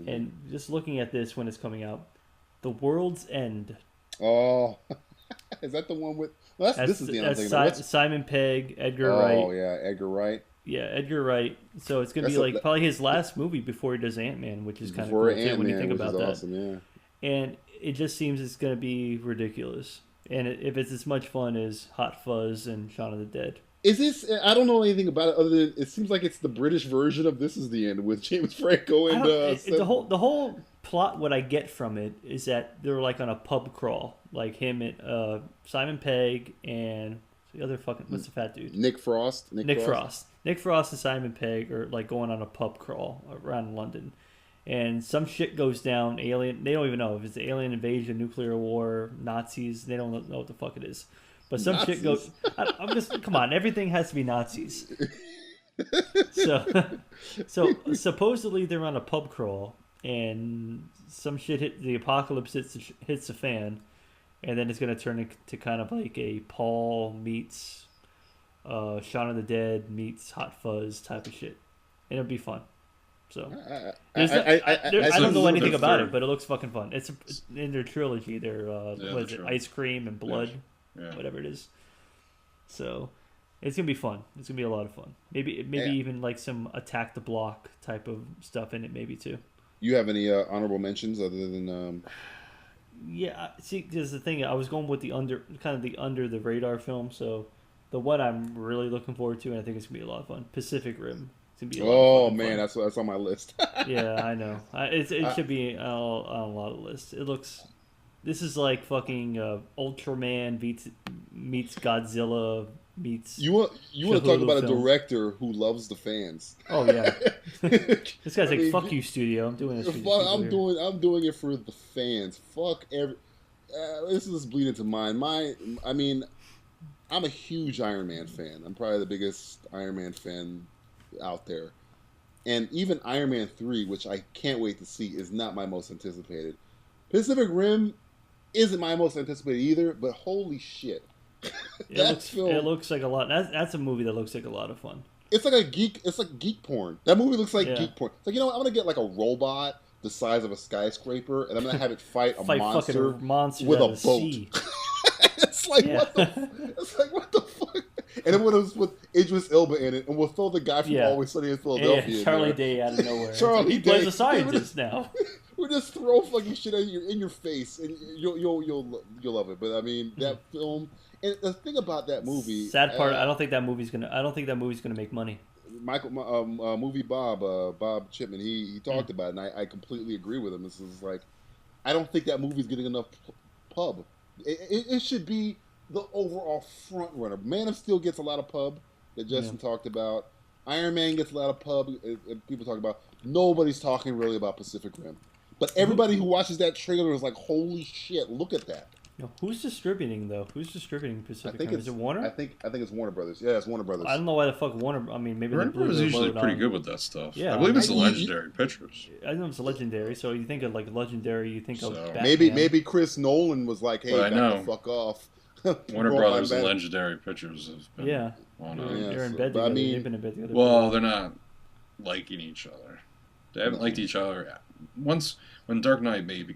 [SPEAKER 3] And just looking at this when it's coming out, The World's End.
[SPEAKER 2] Oh, is that the one with... Well, this is the other thing.
[SPEAKER 3] Simon Pegg, Edgar Wright.
[SPEAKER 2] Oh, yeah, Edgar Wright.
[SPEAKER 3] Yeah, Edgar Wright. So it's going to be probably his last movie before he does Ant-Man, which is kind of cool too when you think about that.
[SPEAKER 2] Awesome, yeah.
[SPEAKER 3] And it just seems it's going to be ridiculous. And if it's as much fun as Hot Fuzz and Shaun of the Dead.
[SPEAKER 2] Is this... I don't know anything about it other than it seems like it's the British version of This Is the End with James Franco and...
[SPEAKER 3] the whole plot, what I get from it is that they're like on a pub crawl. Like him and Simon Pegg and... the other fucking... What's the fat dude?
[SPEAKER 2] Nick Frost.
[SPEAKER 3] Nick Frost and Simon Pegg are like going on a pub crawl around London. And some shit goes down, alien... They don't even know if it's the alien invasion, nuclear war, Nazis. They don't know what the fuck it is. But some shit goes... I'm just... Come on, everything has to be Nazis. So supposedly they're on a pub crawl, and some shit the apocalypse hits the fan, and then it's going to turn into kind of like a Paul meets Shaun of the Dead meets Hot Fuzz type of shit. And it'll be fun. So I don't know anything about it, but it looks fucking fun. It's in their trilogy. They're what is it? Ice Cream and Blood, whatever it is. So it's gonna be fun. It's gonna be a lot of fun. Maybe even like some Attack the Block type of stuff in it, maybe too.
[SPEAKER 2] You have any honorable mentions other than?
[SPEAKER 3] Yeah, see, because the thing, I was going with the under the radar film. So the one I'm really looking forward to, and I think it's gonna be a lot of fun. Pacific Rim. It's gonna be a lot of
[SPEAKER 2] Oh
[SPEAKER 3] fucking
[SPEAKER 2] man,
[SPEAKER 3] fun.
[SPEAKER 2] that's on my list.
[SPEAKER 3] Yeah, I know. It should be on a lot of lists. It looks. This is like fucking Ultraman meets Godzilla meets.
[SPEAKER 2] You want to talk about a
[SPEAKER 3] film.
[SPEAKER 2] director who loves the fans?
[SPEAKER 3] Oh yeah. This guy's
[SPEAKER 2] I
[SPEAKER 3] like,
[SPEAKER 2] mean,
[SPEAKER 3] "Fuck you, studio. I'm doing this for these people
[SPEAKER 2] I'm
[SPEAKER 3] here."
[SPEAKER 2] doing it for the fans. Fuck every. This is bleeding to mine. I mean, I'm a huge Iron Man fan. I'm probably the biggest Iron Man fan out there. And even Iron Man 3, which I can't wait to see, is not my most anticipated. Pacific Rim isn't my most anticipated either, but holy shit.
[SPEAKER 3] It looks like a lot. That's a movie that looks like a lot of fun.
[SPEAKER 2] It's like geek porn. That movie looks like
[SPEAKER 3] Yeah.
[SPEAKER 2] geek porn. It's like, I'm going to get like a robot the size of a skyscraper, and I'm going to have it fight a monster
[SPEAKER 3] fucking monsters
[SPEAKER 2] with
[SPEAKER 3] out
[SPEAKER 2] a
[SPEAKER 3] of the
[SPEAKER 2] boat.
[SPEAKER 3] sea.
[SPEAKER 2] It's like,
[SPEAKER 3] Yeah.
[SPEAKER 2] what the fuck? And then when it was with Idris Elba in it, and we'll throw the guy from
[SPEAKER 3] Yeah.
[SPEAKER 2] Always Sunny in Philadelphia.
[SPEAKER 3] Yeah,
[SPEAKER 2] in
[SPEAKER 3] Charlie
[SPEAKER 2] there.
[SPEAKER 3] Day out of nowhere.
[SPEAKER 2] Charlie
[SPEAKER 3] He plays
[SPEAKER 2] Day.
[SPEAKER 3] a scientist now.
[SPEAKER 2] We'll just throw fucking shit in your face, and you'll love it. But I mean, that film, and the thing about that movie.
[SPEAKER 3] Sad part, I don't think that movie's gonna make money.
[SPEAKER 2] Movie Bob Chipman, he talked about it, and I completely agree with him. This is like, I don't think that movie's getting enough pub. It should be the overall front runner. Man of Steel gets a lot of pub that Justin talked about. Iron Man gets a lot of pub. People talk about. Nobody's talking really about Pacific Rim, but everybody who watches that trailer is like, "Holy shit! Look at that!"
[SPEAKER 3] Who's distributing though? Who's distributing Pacific Rim? Is it Warner?
[SPEAKER 2] I think it's Warner Brothers. Yeah, it's Warner Brothers.
[SPEAKER 3] I don't know why the fuck Warner. I mean, maybe
[SPEAKER 4] Warner
[SPEAKER 3] they blew
[SPEAKER 4] Brothers
[SPEAKER 3] their
[SPEAKER 4] usually
[SPEAKER 3] load
[SPEAKER 4] pretty
[SPEAKER 3] on-
[SPEAKER 4] good with that stuff.
[SPEAKER 3] Yeah,
[SPEAKER 4] I believe it's
[SPEAKER 2] I-
[SPEAKER 4] the Legendary Pictures.
[SPEAKER 3] I know it's Legendary, so you think of like Legendary, you think of
[SPEAKER 4] So-
[SPEAKER 3] Batman.
[SPEAKER 2] Maybe Chris Nolan was like, "Hey,
[SPEAKER 4] But I
[SPEAKER 2] back
[SPEAKER 4] know.
[SPEAKER 2] the fuck off."
[SPEAKER 4] Warner
[SPEAKER 2] Roll
[SPEAKER 4] Brothers
[SPEAKER 2] my
[SPEAKER 4] and
[SPEAKER 2] back.
[SPEAKER 4] Legendary Pictures have been
[SPEAKER 3] Yeah.
[SPEAKER 4] on
[SPEAKER 3] They're in
[SPEAKER 2] so-
[SPEAKER 3] bed
[SPEAKER 2] but I
[SPEAKER 3] together.
[SPEAKER 2] mean-
[SPEAKER 3] They've been in bed together.
[SPEAKER 4] Well, they're not liking each other. They haven't liked each other. Once when Dark Knight maybe,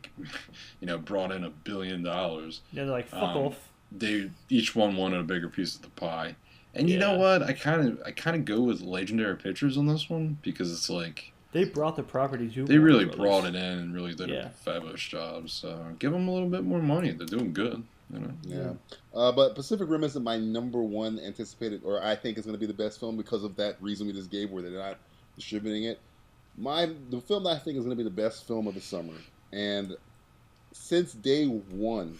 [SPEAKER 4] brought in $1 billion,
[SPEAKER 3] yeah, they're like, fuck off.
[SPEAKER 4] they each one wanted a bigger piece of the pie. And you know what? I kind of go with Legendary Pictures on this one because it's like
[SPEAKER 3] They brought the property to.
[SPEAKER 4] they really
[SPEAKER 3] Warner
[SPEAKER 4] brought
[SPEAKER 3] Brothers.
[SPEAKER 4] it in and really did
[SPEAKER 3] Yeah.
[SPEAKER 4] a fabulous job. So give them a little bit more money. They're doing good.
[SPEAKER 2] Yeah. But Pacific Rim isn't my number one anticipated, or I think it's going to be the best film because of that reason we just gave, where they're not distributing it. The film that I think is going to be the best film of the summer, and since day one,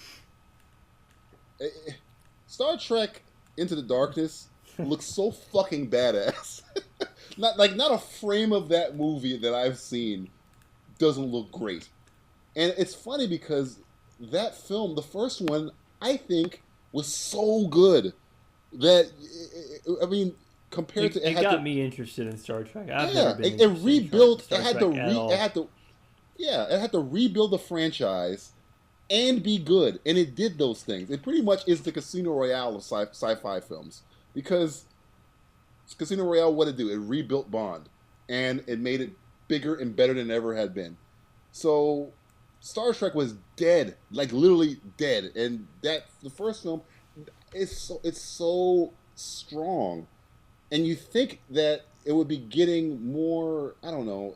[SPEAKER 2] Star Trek Into the Darkness looks so fucking badass. Not a frame of that movie that I've seen doesn't look great. And it's funny because that film, the first one, I think was so good that, I mean, compared to...
[SPEAKER 3] It got me interested in Star Trek. I've
[SPEAKER 2] Yeah,
[SPEAKER 3] never been
[SPEAKER 2] it
[SPEAKER 3] interested in
[SPEAKER 2] rebuilt...
[SPEAKER 3] Star
[SPEAKER 2] It had
[SPEAKER 3] Trek
[SPEAKER 2] to
[SPEAKER 3] at all.
[SPEAKER 2] it had to rebuild the franchise and be good, and it did those things. It pretty much is the Casino Royale of sci-fi films, because Casino Royale, what did it do? It rebuilt Bond, and it made it bigger and better than it ever had been. So Star Trek was dead, like literally dead, and the first film it's so strong, and you think that it would be getting more. I don't know.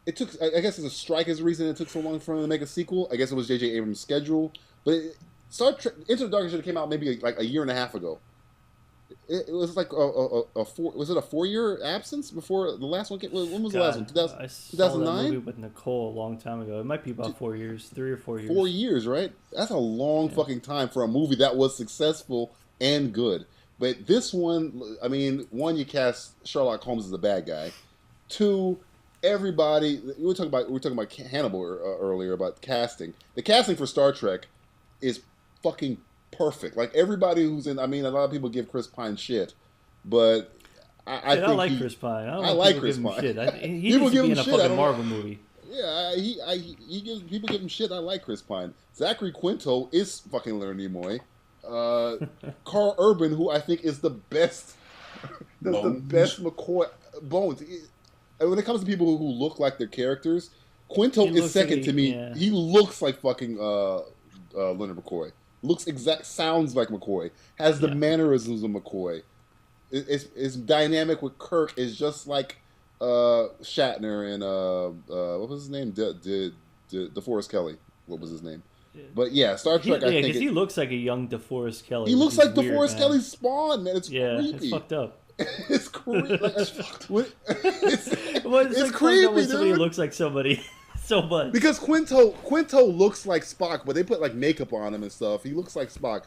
[SPEAKER 2] It took. I guess it's a strike is the reason it took so long for them to make a sequel. I guess it was J.J. Abrams' schedule, but Star Trek Into the Darkness should have came out maybe like a year and a half ago. It was like a 4-year absence before the last one came. When was the last one?
[SPEAKER 3] I saw that
[SPEAKER 2] 2009?
[SPEAKER 3] movie with Nicole a long time ago. It might be about 4 years, 3 or 4 years.
[SPEAKER 2] 4 years, right? That's a long fucking time for a movie that was successful and good. But this one, I mean, one, you cast Sherlock Holmes as the bad guy. Two, everybody. We were talking about Hannibal earlier about casting. The casting for Star Trek is fucking perfect. Like everybody who's in. I mean, a lot of people give Chris Pine shit, but I think
[SPEAKER 3] I like Chris Pine. I
[SPEAKER 2] like
[SPEAKER 3] people
[SPEAKER 2] Chris
[SPEAKER 3] give him
[SPEAKER 2] Pine.
[SPEAKER 3] Shit. He
[SPEAKER 2] People
[SPEAKER 3] needs to
[SPEAKER 2] give
[SPEAKER 3] be
[SPEAKER 2] him
[SPEAKER 3] in a
[SPEAKER 2] shit, I
[SPEAKER 3] fucking
[SPEAKER 2] don't-
[SPEAKER 3] Marvel movie.
[SPEAKER 2] Yeah, he gives people give him shit. I like Chris Pine. Zachary Quinto is fucking Leonard Nimoy. Carl Urban, who I think is the best, does the best McCoy Bones. When it comes to people who look like their characters, Quinto
[SPEAKER 3] He
[SPEAKER 2] is
[SPEAKER 3] looks
[SPEAKER 2] second
[SPEAKER 3] like
[SPEAKER 2] to me.
[SPEAKER 3] yeah.
[SPEAKER 2] He looks like fucking Leonard McCoy. Sounds like McCoy. Has the
[SPEAKER 3] Yeah.
[SPEAKER 2] mannerisms of McCoy. It's dynamic with Kirk. Is just like Shatner and what was his name? DeForest Kelly. What was his name? But yeah, Star Trek. I think
[SPEAKER 3] because he looks like a young DeForest Kelly.
[SPEAKER 2] he looks like
[SPEAKER 3] weird,
[SPEAKER 2] DeForest
[SPEAKER 3] man.
[SPEAKER 2] Kelly's Spawn, man. It's
[SPEAKER 3] Yeah,
[SPEAKER 2] creepy.
[SPEAKER 3] it's fucked up.
[SPEAKER 2] It's creepy. Like, it's
[SPEAKER 3] It's
[SPEAKER 2] like
[SPEAKER 3] creepy,
[SPEAKER 2] creepy,
[SPEAKER 3] somebody
[SPEAKER 2] dude.
[SPEAKER 3] looks like somebody so much.
[SPEAKER 2] Because Quinto looks like Spock, but they put like makeup on him and stuff. He looks like Spock.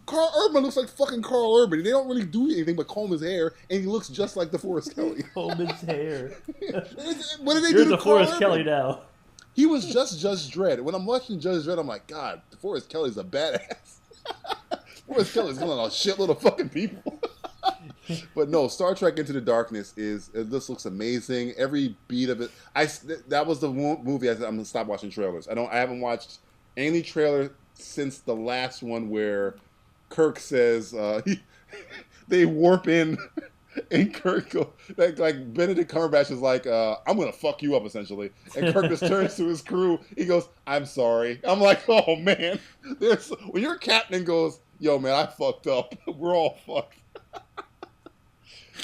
[SPEAKER 2] Carl Urban looks like fucking Carl Urban. They don't really do anything but comb his hair, and he looks just like DeForest Kelly.
[SPEAKER 3] Comb his hair.
[SPEAKER 2] What did they
[SPEAKER 3] You're
[SPEAKER 2] do to Carl
[SPEAKER 3] DeForest
[SPEAKER 2] Urban?
[SPEAKER 3] Kelly now.
[SPEAKER 2] He was just Judge Dredd. When I'm watching Judge Dredd, I'm like, God, DeForest Kelly's a badass. DeForest Kelly's killing a shitload of fucking people. But no, Star Trek Into the Darkness this looks amazing. Every beat of it. That was the movie I said I'm gonna stop watching trailers. I haven't watched any trailer since the last one where Kirk says they warp in. And Kirk, like Benedict Cumberbatch is like, I'm gonna fuck you up essentially. And Kirk just turns to his crew. He goes, I'm sorry. I'm like, oh man. When your captain goes, yo man, I fucked up. We're all fucked.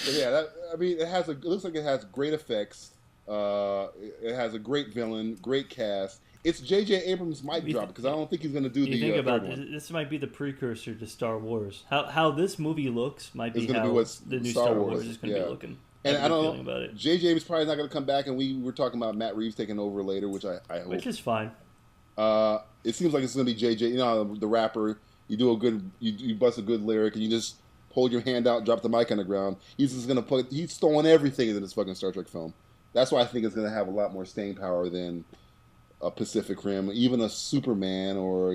[SPEAKER 2] But yeah, it looks like it has great effects. It has a great villain, great cast. It's J.J. Abrams' mic drop because I don't think he's going to do the
[SPEAKER 3] think about
[SPEAKER 2] third one.
[SPEAKER 3] this might be the precursor to Star Wars. How this movie looks might be how
[SPEAKER 2] what
[SPEAKER 3] the new Star Wars is going to be looking.
[SPEAKER 2] And I don't
[SPEAKER 3] know about it.
[SPEAKER 2] J.J. Abrams probably not going to come back, and we were talking about Matt Reeves taking over later, which I hope.
[SPEAKER 3] Which is fine.
[SPEAKER 2] It seems like it's going to be J.J. You know, the rapper. You do you bust a good lyric, and you just hold your hand out, drop the mic on the ground. He's just going to he's throwing everything into this fucking Star Trek film. That's why I think it's going to have a lot more staying power than a Pacific Rim, even a Superman, or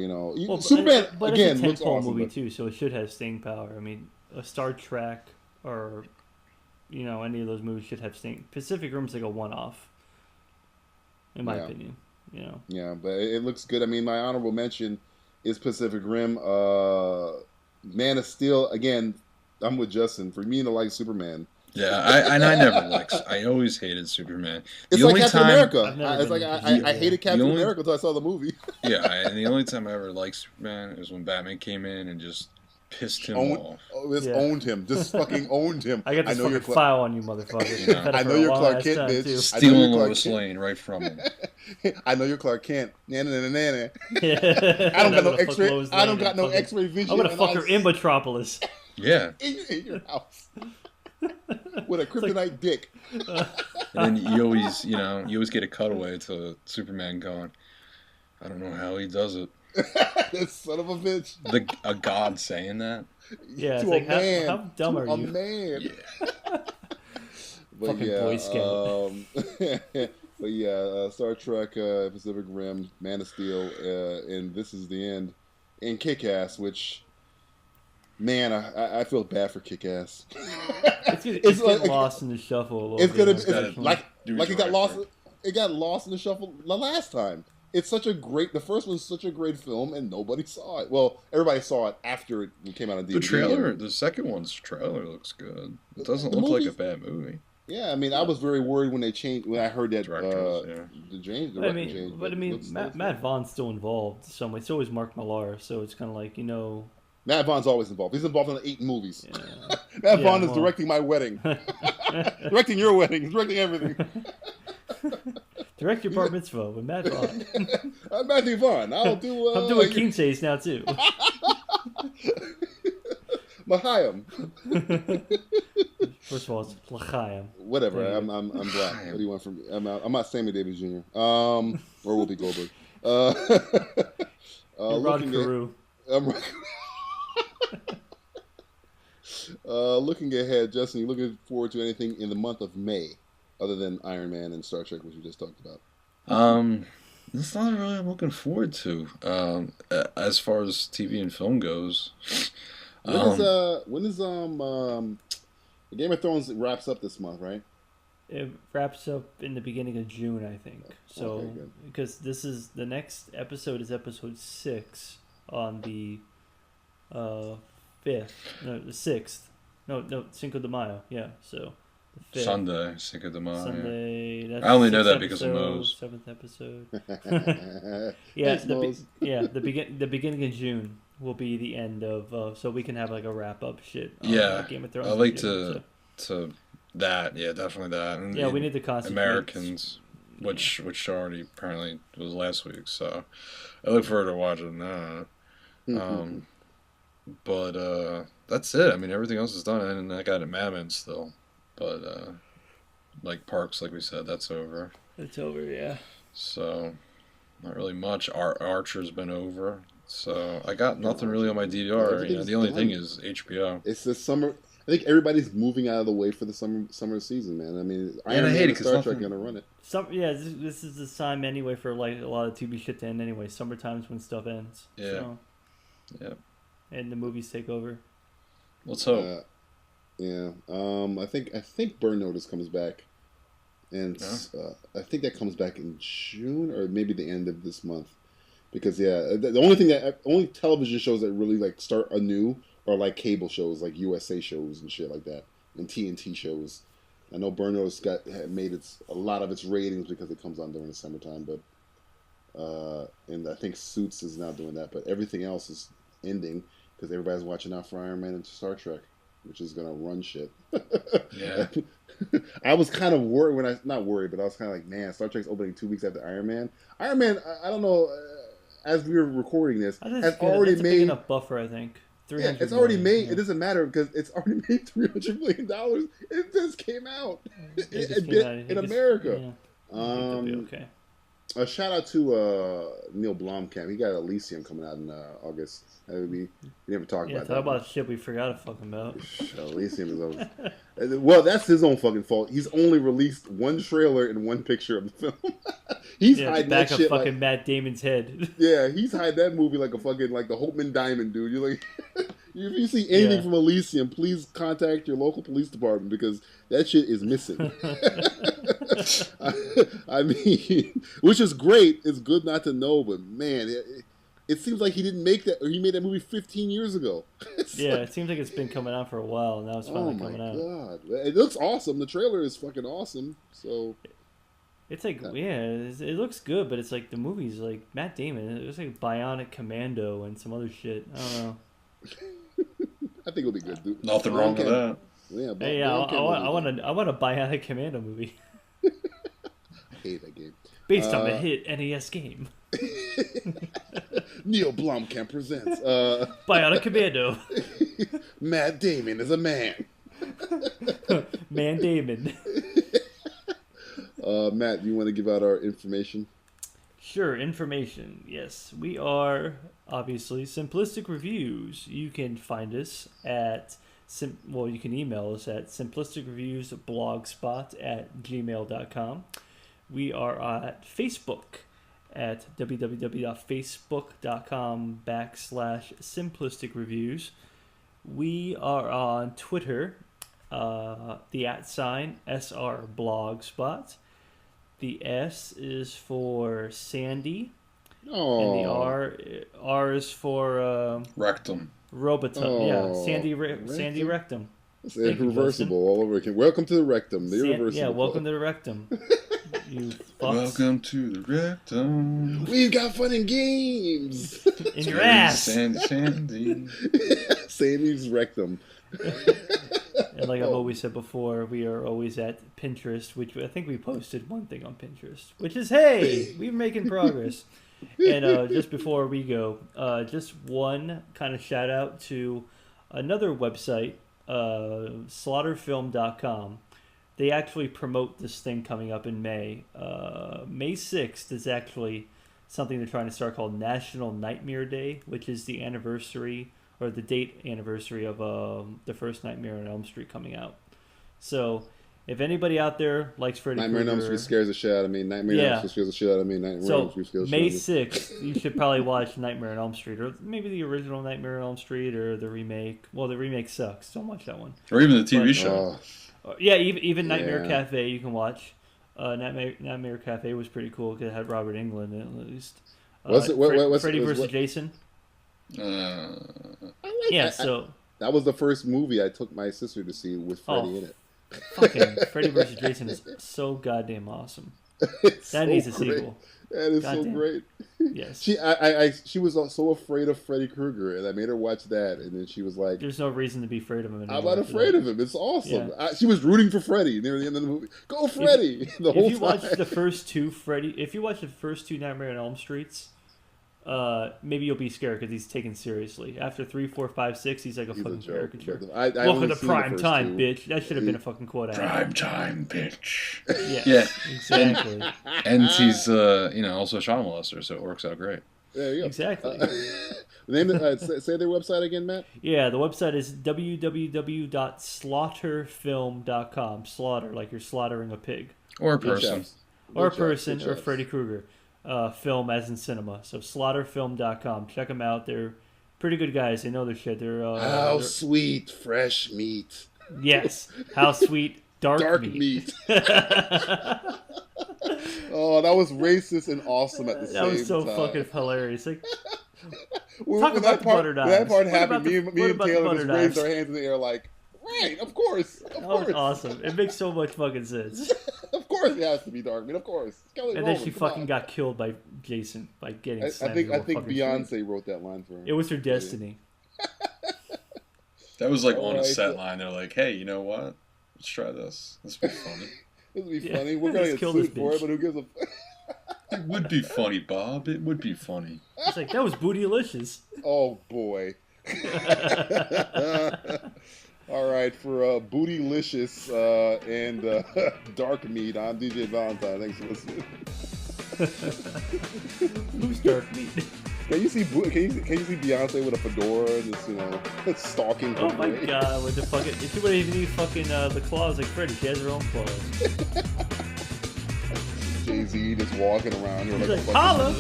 [SPEAKER 2] Superman
[SPEAKER 3] but
[SPEAKER 2] again
[SPEAKER 3] it's a
[SPEAKER 2] looks
[SPEAKER 3] tentpole
[SPEAKER 2] awesome.
[SPEAKER 3] movie too, so it should have staying power. I mean, a Star Trek or any of those movies should have staying. Pacific Rim's like a one-off, in my opinion.
[SPEAKER 2] Yeah, but it looks good. I mean, my honorable mention is Pacific Rim. Man of Steel. Again, I'm with Justin. For me to like Superman.
[SPEAKER 4] Yeah, I always hated Superman.
[SPEAKER 2] It's like Captain America. I hated Captain America until I saw the movie.
[SPEAKER 4] Yeah, and the only time I ever liked Superman was when Batman came in and just pissed him off.
[SPEAKER 2] Owned him. Just fucking owned him.
[SPEAKER 3] I got this fucking file on you, motherfucker.
[SPEAKER 4] Yeah.
[SPEAKER 2] I know you're Clark Kent, bitch.
[SPEAKER 4] Stealing Lois Lane right from him.
[SPEAKER 2] I know you're Clark Kent. Nana.
[SPEAKER 3] Yeah.
[SPEAKER 2] I don't got no X-ray. I don't got no X-ray vision.
[SPEAKER 3] I'm gonna fuck her in Metropolis.
[SPEAKER 4] Yeah.
[SPEAKER 2] In your house. With a kryptonite dick.
[SPEAKER 4] And then you always get a cutaway to Superman going, I don't know how he does it.
[SPEAKER 2] That son of a bitch.
[SPEAKER 4] A god saying that?
[SPEAKER 3] Yeah,
[SPEAKER 2] to
[SPEAKER 3] it's
[SPEAKER 2] a man.
[SPEAKER 3] how dumb are you?
[SPEAKER 2] A man.
[SPEAKER 4] Yeah.
[SPEAKER 2] But
[SPEAKER 3] fucking Boy Scout.
[SPEAKER 2] But yeah, Star Trek, Pacific Rim, Man of Steel, and This Is the End, and Kick-Ass, which, man, I feel bad for Kick-Ass.
[SPEAKER 3] It's like, lost in the shuffle a little bit.
[SPEAKER 2] Like it got lost. It got lost in the shuffle the last time. It's the first one's such a great film, and nobody saw it. Well, everybody saw it after it came out on DVD.
[SPEAKER 4] The second one's trailer looks good. It doesn't look like a bad movie.
[SPEAKER 2] Yeah, I mean, I was very worried when I heard that
[SPEAKER 3] Matt Vaughn's still involved in some way. So is Mark Millar, so it's kind of like,
[SPEAKER 2] Matt Vaughn's always involved. He's involved in 8 movies.
[SPEAKER 3] Yeah.
[SPEAKER 2] Matt Vaughn is directing my wedding. Directing your wedding. He's directing everything.
[SPEAKER 3] Direct your bar mitzvah with Matt Vaughn.
[SPEAKER 2] I'm Matthew Vaughn. I'm
[SPEAKER 3] doing King Chase now, too.
[SPEAKER 2] Mahayim.
[SPEAKER 3] First of all, it's L'chaim.
[SPEAKER 2] Whatever. I'm black. What do you want from me? I'm not Sammy Davis Jr. Or Whoopi Goldberg.
[SPEAKER 3] Rod Carew.
[SPEAKER 2] Looking ahead, Justin, you looking forward to anything in the month of May other than Iron Man and Star Trek, which we just talked about?
[SPEAKER 4] There's not really I'm looking forward to as far as TV and film goes.
[SPEAKER 2] When is Game of Thrones wraps up this month, right?
[SPEAKER 3] It wraps up in the beginning of June, I think. So because this is the next episode is episode 6 on the 5th, no, the 6th. No, Cinco de Mayo. Yeah, so the 5th.
[SPEAKER 4] Sunday, Cinco de Mayo.
[SPEAKER 3] Sunday. That's
[SPEAKER 4] I only know that
[SPEAKER 3] episode,
[SPEAKER 4] because of Moe's.
[SPEAKER 3] 7th episode. Yeah, the beginning of June will be the end of, so we can have like a wrap up shit. On Game of Thrones.
[SPEAKER 4] I like to that. Yeah, definitely that. And
[SPEAKER 3] we need the concept.
[SPEAKER 4] Americans. which already apparently was last week. So I look forward to watching that. But that's it. I mean, everything else is done, and I got a Mad Men still, but like Parks, like we said, that's over.
[SPEAKER 3] It's over, yeah.
[SPEAKER 4] So not really much. Archer's been over. So I got nothing really on my DVR. You know, the only thing is HBO.
[SPEAKER 2] It's the summer. I think everybody's moving out of the way for the summer season, man. I mean, Iron Man and Star Trek are gonna run it.
[SPEAKER 3] This is the time anyway for like a lot of TV shit to end anyway. Summertime's when stuff ends.
[SPEAKER 4] Yeah.
[SPEAKER 3] So.
[SPEAKER 4] Yeah.
[SPEAKER 3] And the movies take over.
[SPEAKER 4] Let's hope.
[SPEAKER 2] Yeah. I think Burn Notice comes back, and I think that comes back in June or maybe the end of this month. Because the only television shows that really like start anew are like cable shows, like USA shows and shit like that, and TNT shows. I know Burn Notice made a lot of its ratings because it comes on during the summertime, but and I think Suits is now doing that, but everything else is ending because everybody's watching out for Iron Man and Star Trek, which is gonna run shit.
[SPEAKER 4] Yeah.
[SPEAKER 2] I was kind of worried not worried, but I was kind of like, man, Star Trek's opening 2 weeks after Iron Man. Iron Man, I don't know. As we were recording this, has already made
[SPEAKER 3] big enough buffer. I think
[SPEAKER 2] it's already made. Yeah. It doesn't matter because it's already made $300 million. It just came out in America.
[SPEAKER 3] Yeah. It'll be okay.
[SPEAKER 2] A shout out to Neil Blomkamp. He got Elysium coming out in August. We never talked about that.
[SPEAKER 3] Talk about shit we forgot to fucking about.
[SPEAKER 2] Elysium is over. Well, that's his own fucking fault. He's only released one trailer and one picture of the film. He's hiding that shit.
[SPEAKER 3] Back of fucking
[SPEAKER 2] like,
[SPEAKER 3] Matt Damon's head.
[SPEAKER 2] Yeah, he's hiding that movie like a fucking like the Holtman Diamond, dude. You're like, if you see anything from Elysium, please contact your local police department because that shit is missing. I mean, which is great. It's good not to know, but man, it seems like he didn't make that, or he made that movie 15 years ago.
[SPEAKER 3] It seems like it's been coming out for a while, and now it's finally coming out. Oh my god,
[SPEAKER 2] it looks awesome. The trailer is fucking awesome. So
[SPEAKER 3] it's like, it looks good, but it's like the movie's like Matt Damon. It was like Bionic Commando and some other shit. I don't know.
[SPEAKER 2] I think it'll be good, dude.
[SPEAKER 4] Nothing wrong with that.
[SPEAKER 3] Yeah, I want a Bionic Commando movie.
[SPEAKER 2] I hate that game.
[SPEAKER 3] Based on the hit NES game.
[SPEAKER 2] Neil Blomkamp presents
[SPEAKER 3] Bionic Commando.
[SPEAKER 2] Matt Damon is a man.
[SPEAKER 3] Man Damon.
[SPEAKER 2] Matt, do you want to give out our information?
[SPEAKER 3] Sure, information. Yes, we are obviously Simplistic Reviews. You can find us at you can email us at simplisticreviewsblogspot@gmail.com. We are at Facebook at www.facebook.com/simplisticreviews. We are on Twitter, the @SRblogspot. The S is for Sandy.
[SPEAKER 2] Oh.
[SPEAKER 3] And the R is for
[SPEAKER 4] Rectum.
[SPEAKER 3] Robotum. Sandy Rectum.
[SPEAKER 2] It's irreversible all over again. Welcome to the Rectum. The irreversible.
[SPEAKER 3] Welcome to the Rectum. You fucks.
[SPEAKER 4] Welcome to the Rectum.
[SPEAKER 2] We've got fun and games.
[SPEAKER 3] In your ass.
[SPEAKER 4] Sandy.
[SPEAKER 2] Sandy's Rectum.
[SPEAKER 3] And like I've always said before, we are always at Pinterest, which I think we posted one thing on Pinterest, which is, hey, we're making progress. And just before we go, just one kind of shout out to another website, slaughterfilm.com. They actually promote this thing coming up in May. May 6th is actually something they're trying to start called National Nightmare Day, which is the anniversary or the date anniversary of the first Nightmare on Elm Street coming out. So if anybody out there likes Freddy Krueger...
[SPEAKER 2] Nightmare on Elm Street scares the shit out of me. Nightmare on Elm Street scares the shit out of me. Nightmare on Elm Street scares the shit out of me.
[SPEAKER 3] May 6th, you should probably watch Nightmare on Elm Street, or maybe the original Nightmare on Elm Street, or the remake. Well, the remake sucks. Don't watch that one.
[SPEAKER 4] Or even the TV show.
[SPEAKER 3] Even Nightmare Cafe you can watch. Nightmare Cafe was pretty cool because it had Robert Englund in it, at least. Freddy vs. Jason.
[SPEAKER 2] That was the first movie I took my sister to see with Freddy in it.
[SPEAKER 3] Fucking Freddy vs. Jason is so goddamn awesome. That needs a sequel.
[SPEAKER 2] That is so great.
[SPEAKER 3] Yes.
[SPEAKER 2] She was so afraid of Freddy Krueger, and I made her watch that, and then she was like,
[SPEAKER 3] "There's no reason to be afraid of him anymore."
[SPEAKER 2] I'm not afraid of him. It's awesome. Yeah. She was rooting for Freddy near the end of the movie. Go Freddy!
[SPEAKER 3] If you watch the first two Nightmare on Elm Streets, maybe you'll be scared because he's taken seriously. After 3, 4, 5, 6, he's like a fucking caricature. Welcome to prime time, bitch. That should have been a fucking quote.
[SPEAKER 4] Prime time, bitch.
[SPEAKER 3] Yeah, exactly.
[SPEAKER 4] And he's also a child molester, so it works out great.
[SPEAKER 2] There you go.
[SPEAKER 3] Exactly.
[SPEAKER 2] Say their website again, Matt.
[SPEAKER 3] Yeah, the website is www.slaughterfilm.com. Slaughter, like you're slaughtering a pig.
[SPEAKER 4] Or a person.
[SPEAKER 3] Or Freddy Krueger. Film as in cinema. So slaughterfilm.com. Check them out. They're pretty good guys. They know their shit. They're
[SPEAKER 2] sweet fresh meat.
[SPEAKER 3] Yes. How sweet dark meat.
[SPEAKER 2] Oh, that was racist and awesome at the same time.
[SPEAKER 3] That was so fucking hilarious. Like,
[SPEAKER 2] talk about the butter knives. That part happened. Me and Taylor just raised our hands in the air like, right, of course.
[SPEAKER 3] That was awesome. It makes so much fucking sense.
[SPEAKER 2] Of course it has to be dark meat, of course.
[SPEAKER 3] And then she fucking got killed by Jason by getting slammed.
[SPEAKER 2] I think Beyonce wrote that line for her.
[SPEAKER 3] It was her destiny.
[SPEAKER 4] That was like on a set line. They're like, hey, you know what? Let's try this. This would be funny.
[SPEAKER 2] This would be funny. We're going to get sued for it, but who gives a...
[SPEAKER 4] It would be funny, Bob. It would be funny.
[SPEAKER 3] It's like, that was bootylicious.
[SPEAKER 2] Oh, boy. All right, for Bootylicious and Dark Meat, I'm DJ Valentine. Thanks for listening.
[SPEAKER 3] Who's Dark Meat?
[SPEAKER 2] Can you see Beyonce with a fedora and just stalking her?
[SPEAKER 3] Oh my god, with the fucking... If you wouldn't even need fucking the claws like Freddy, she has her own claws.
[SPEAKER 2] Jay-Z just walking around here like
[SPEAKER 3] holla!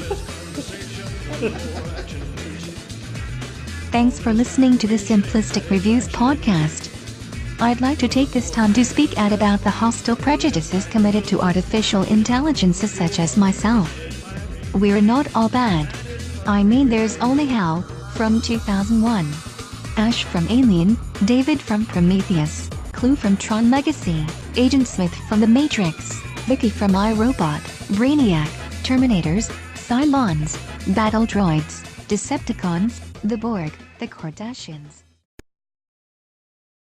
[SPEAKER 1] Thanks for listening to the Simplistic Reviews podcast. I'd like to take this time to speak out about the hostile prejudices committed to artificial intelligences such as myself. We're not all bad. I mean, there's only Hal from 2001, Ash from Alien, David from Prometheus, Clue from Tron Legacy, Agent Smith from The Matrix, Vicky from iRobot, Brainiac, Terminators, Cylons, Battle Droids, Decepticons, the Borg, the Kardashians.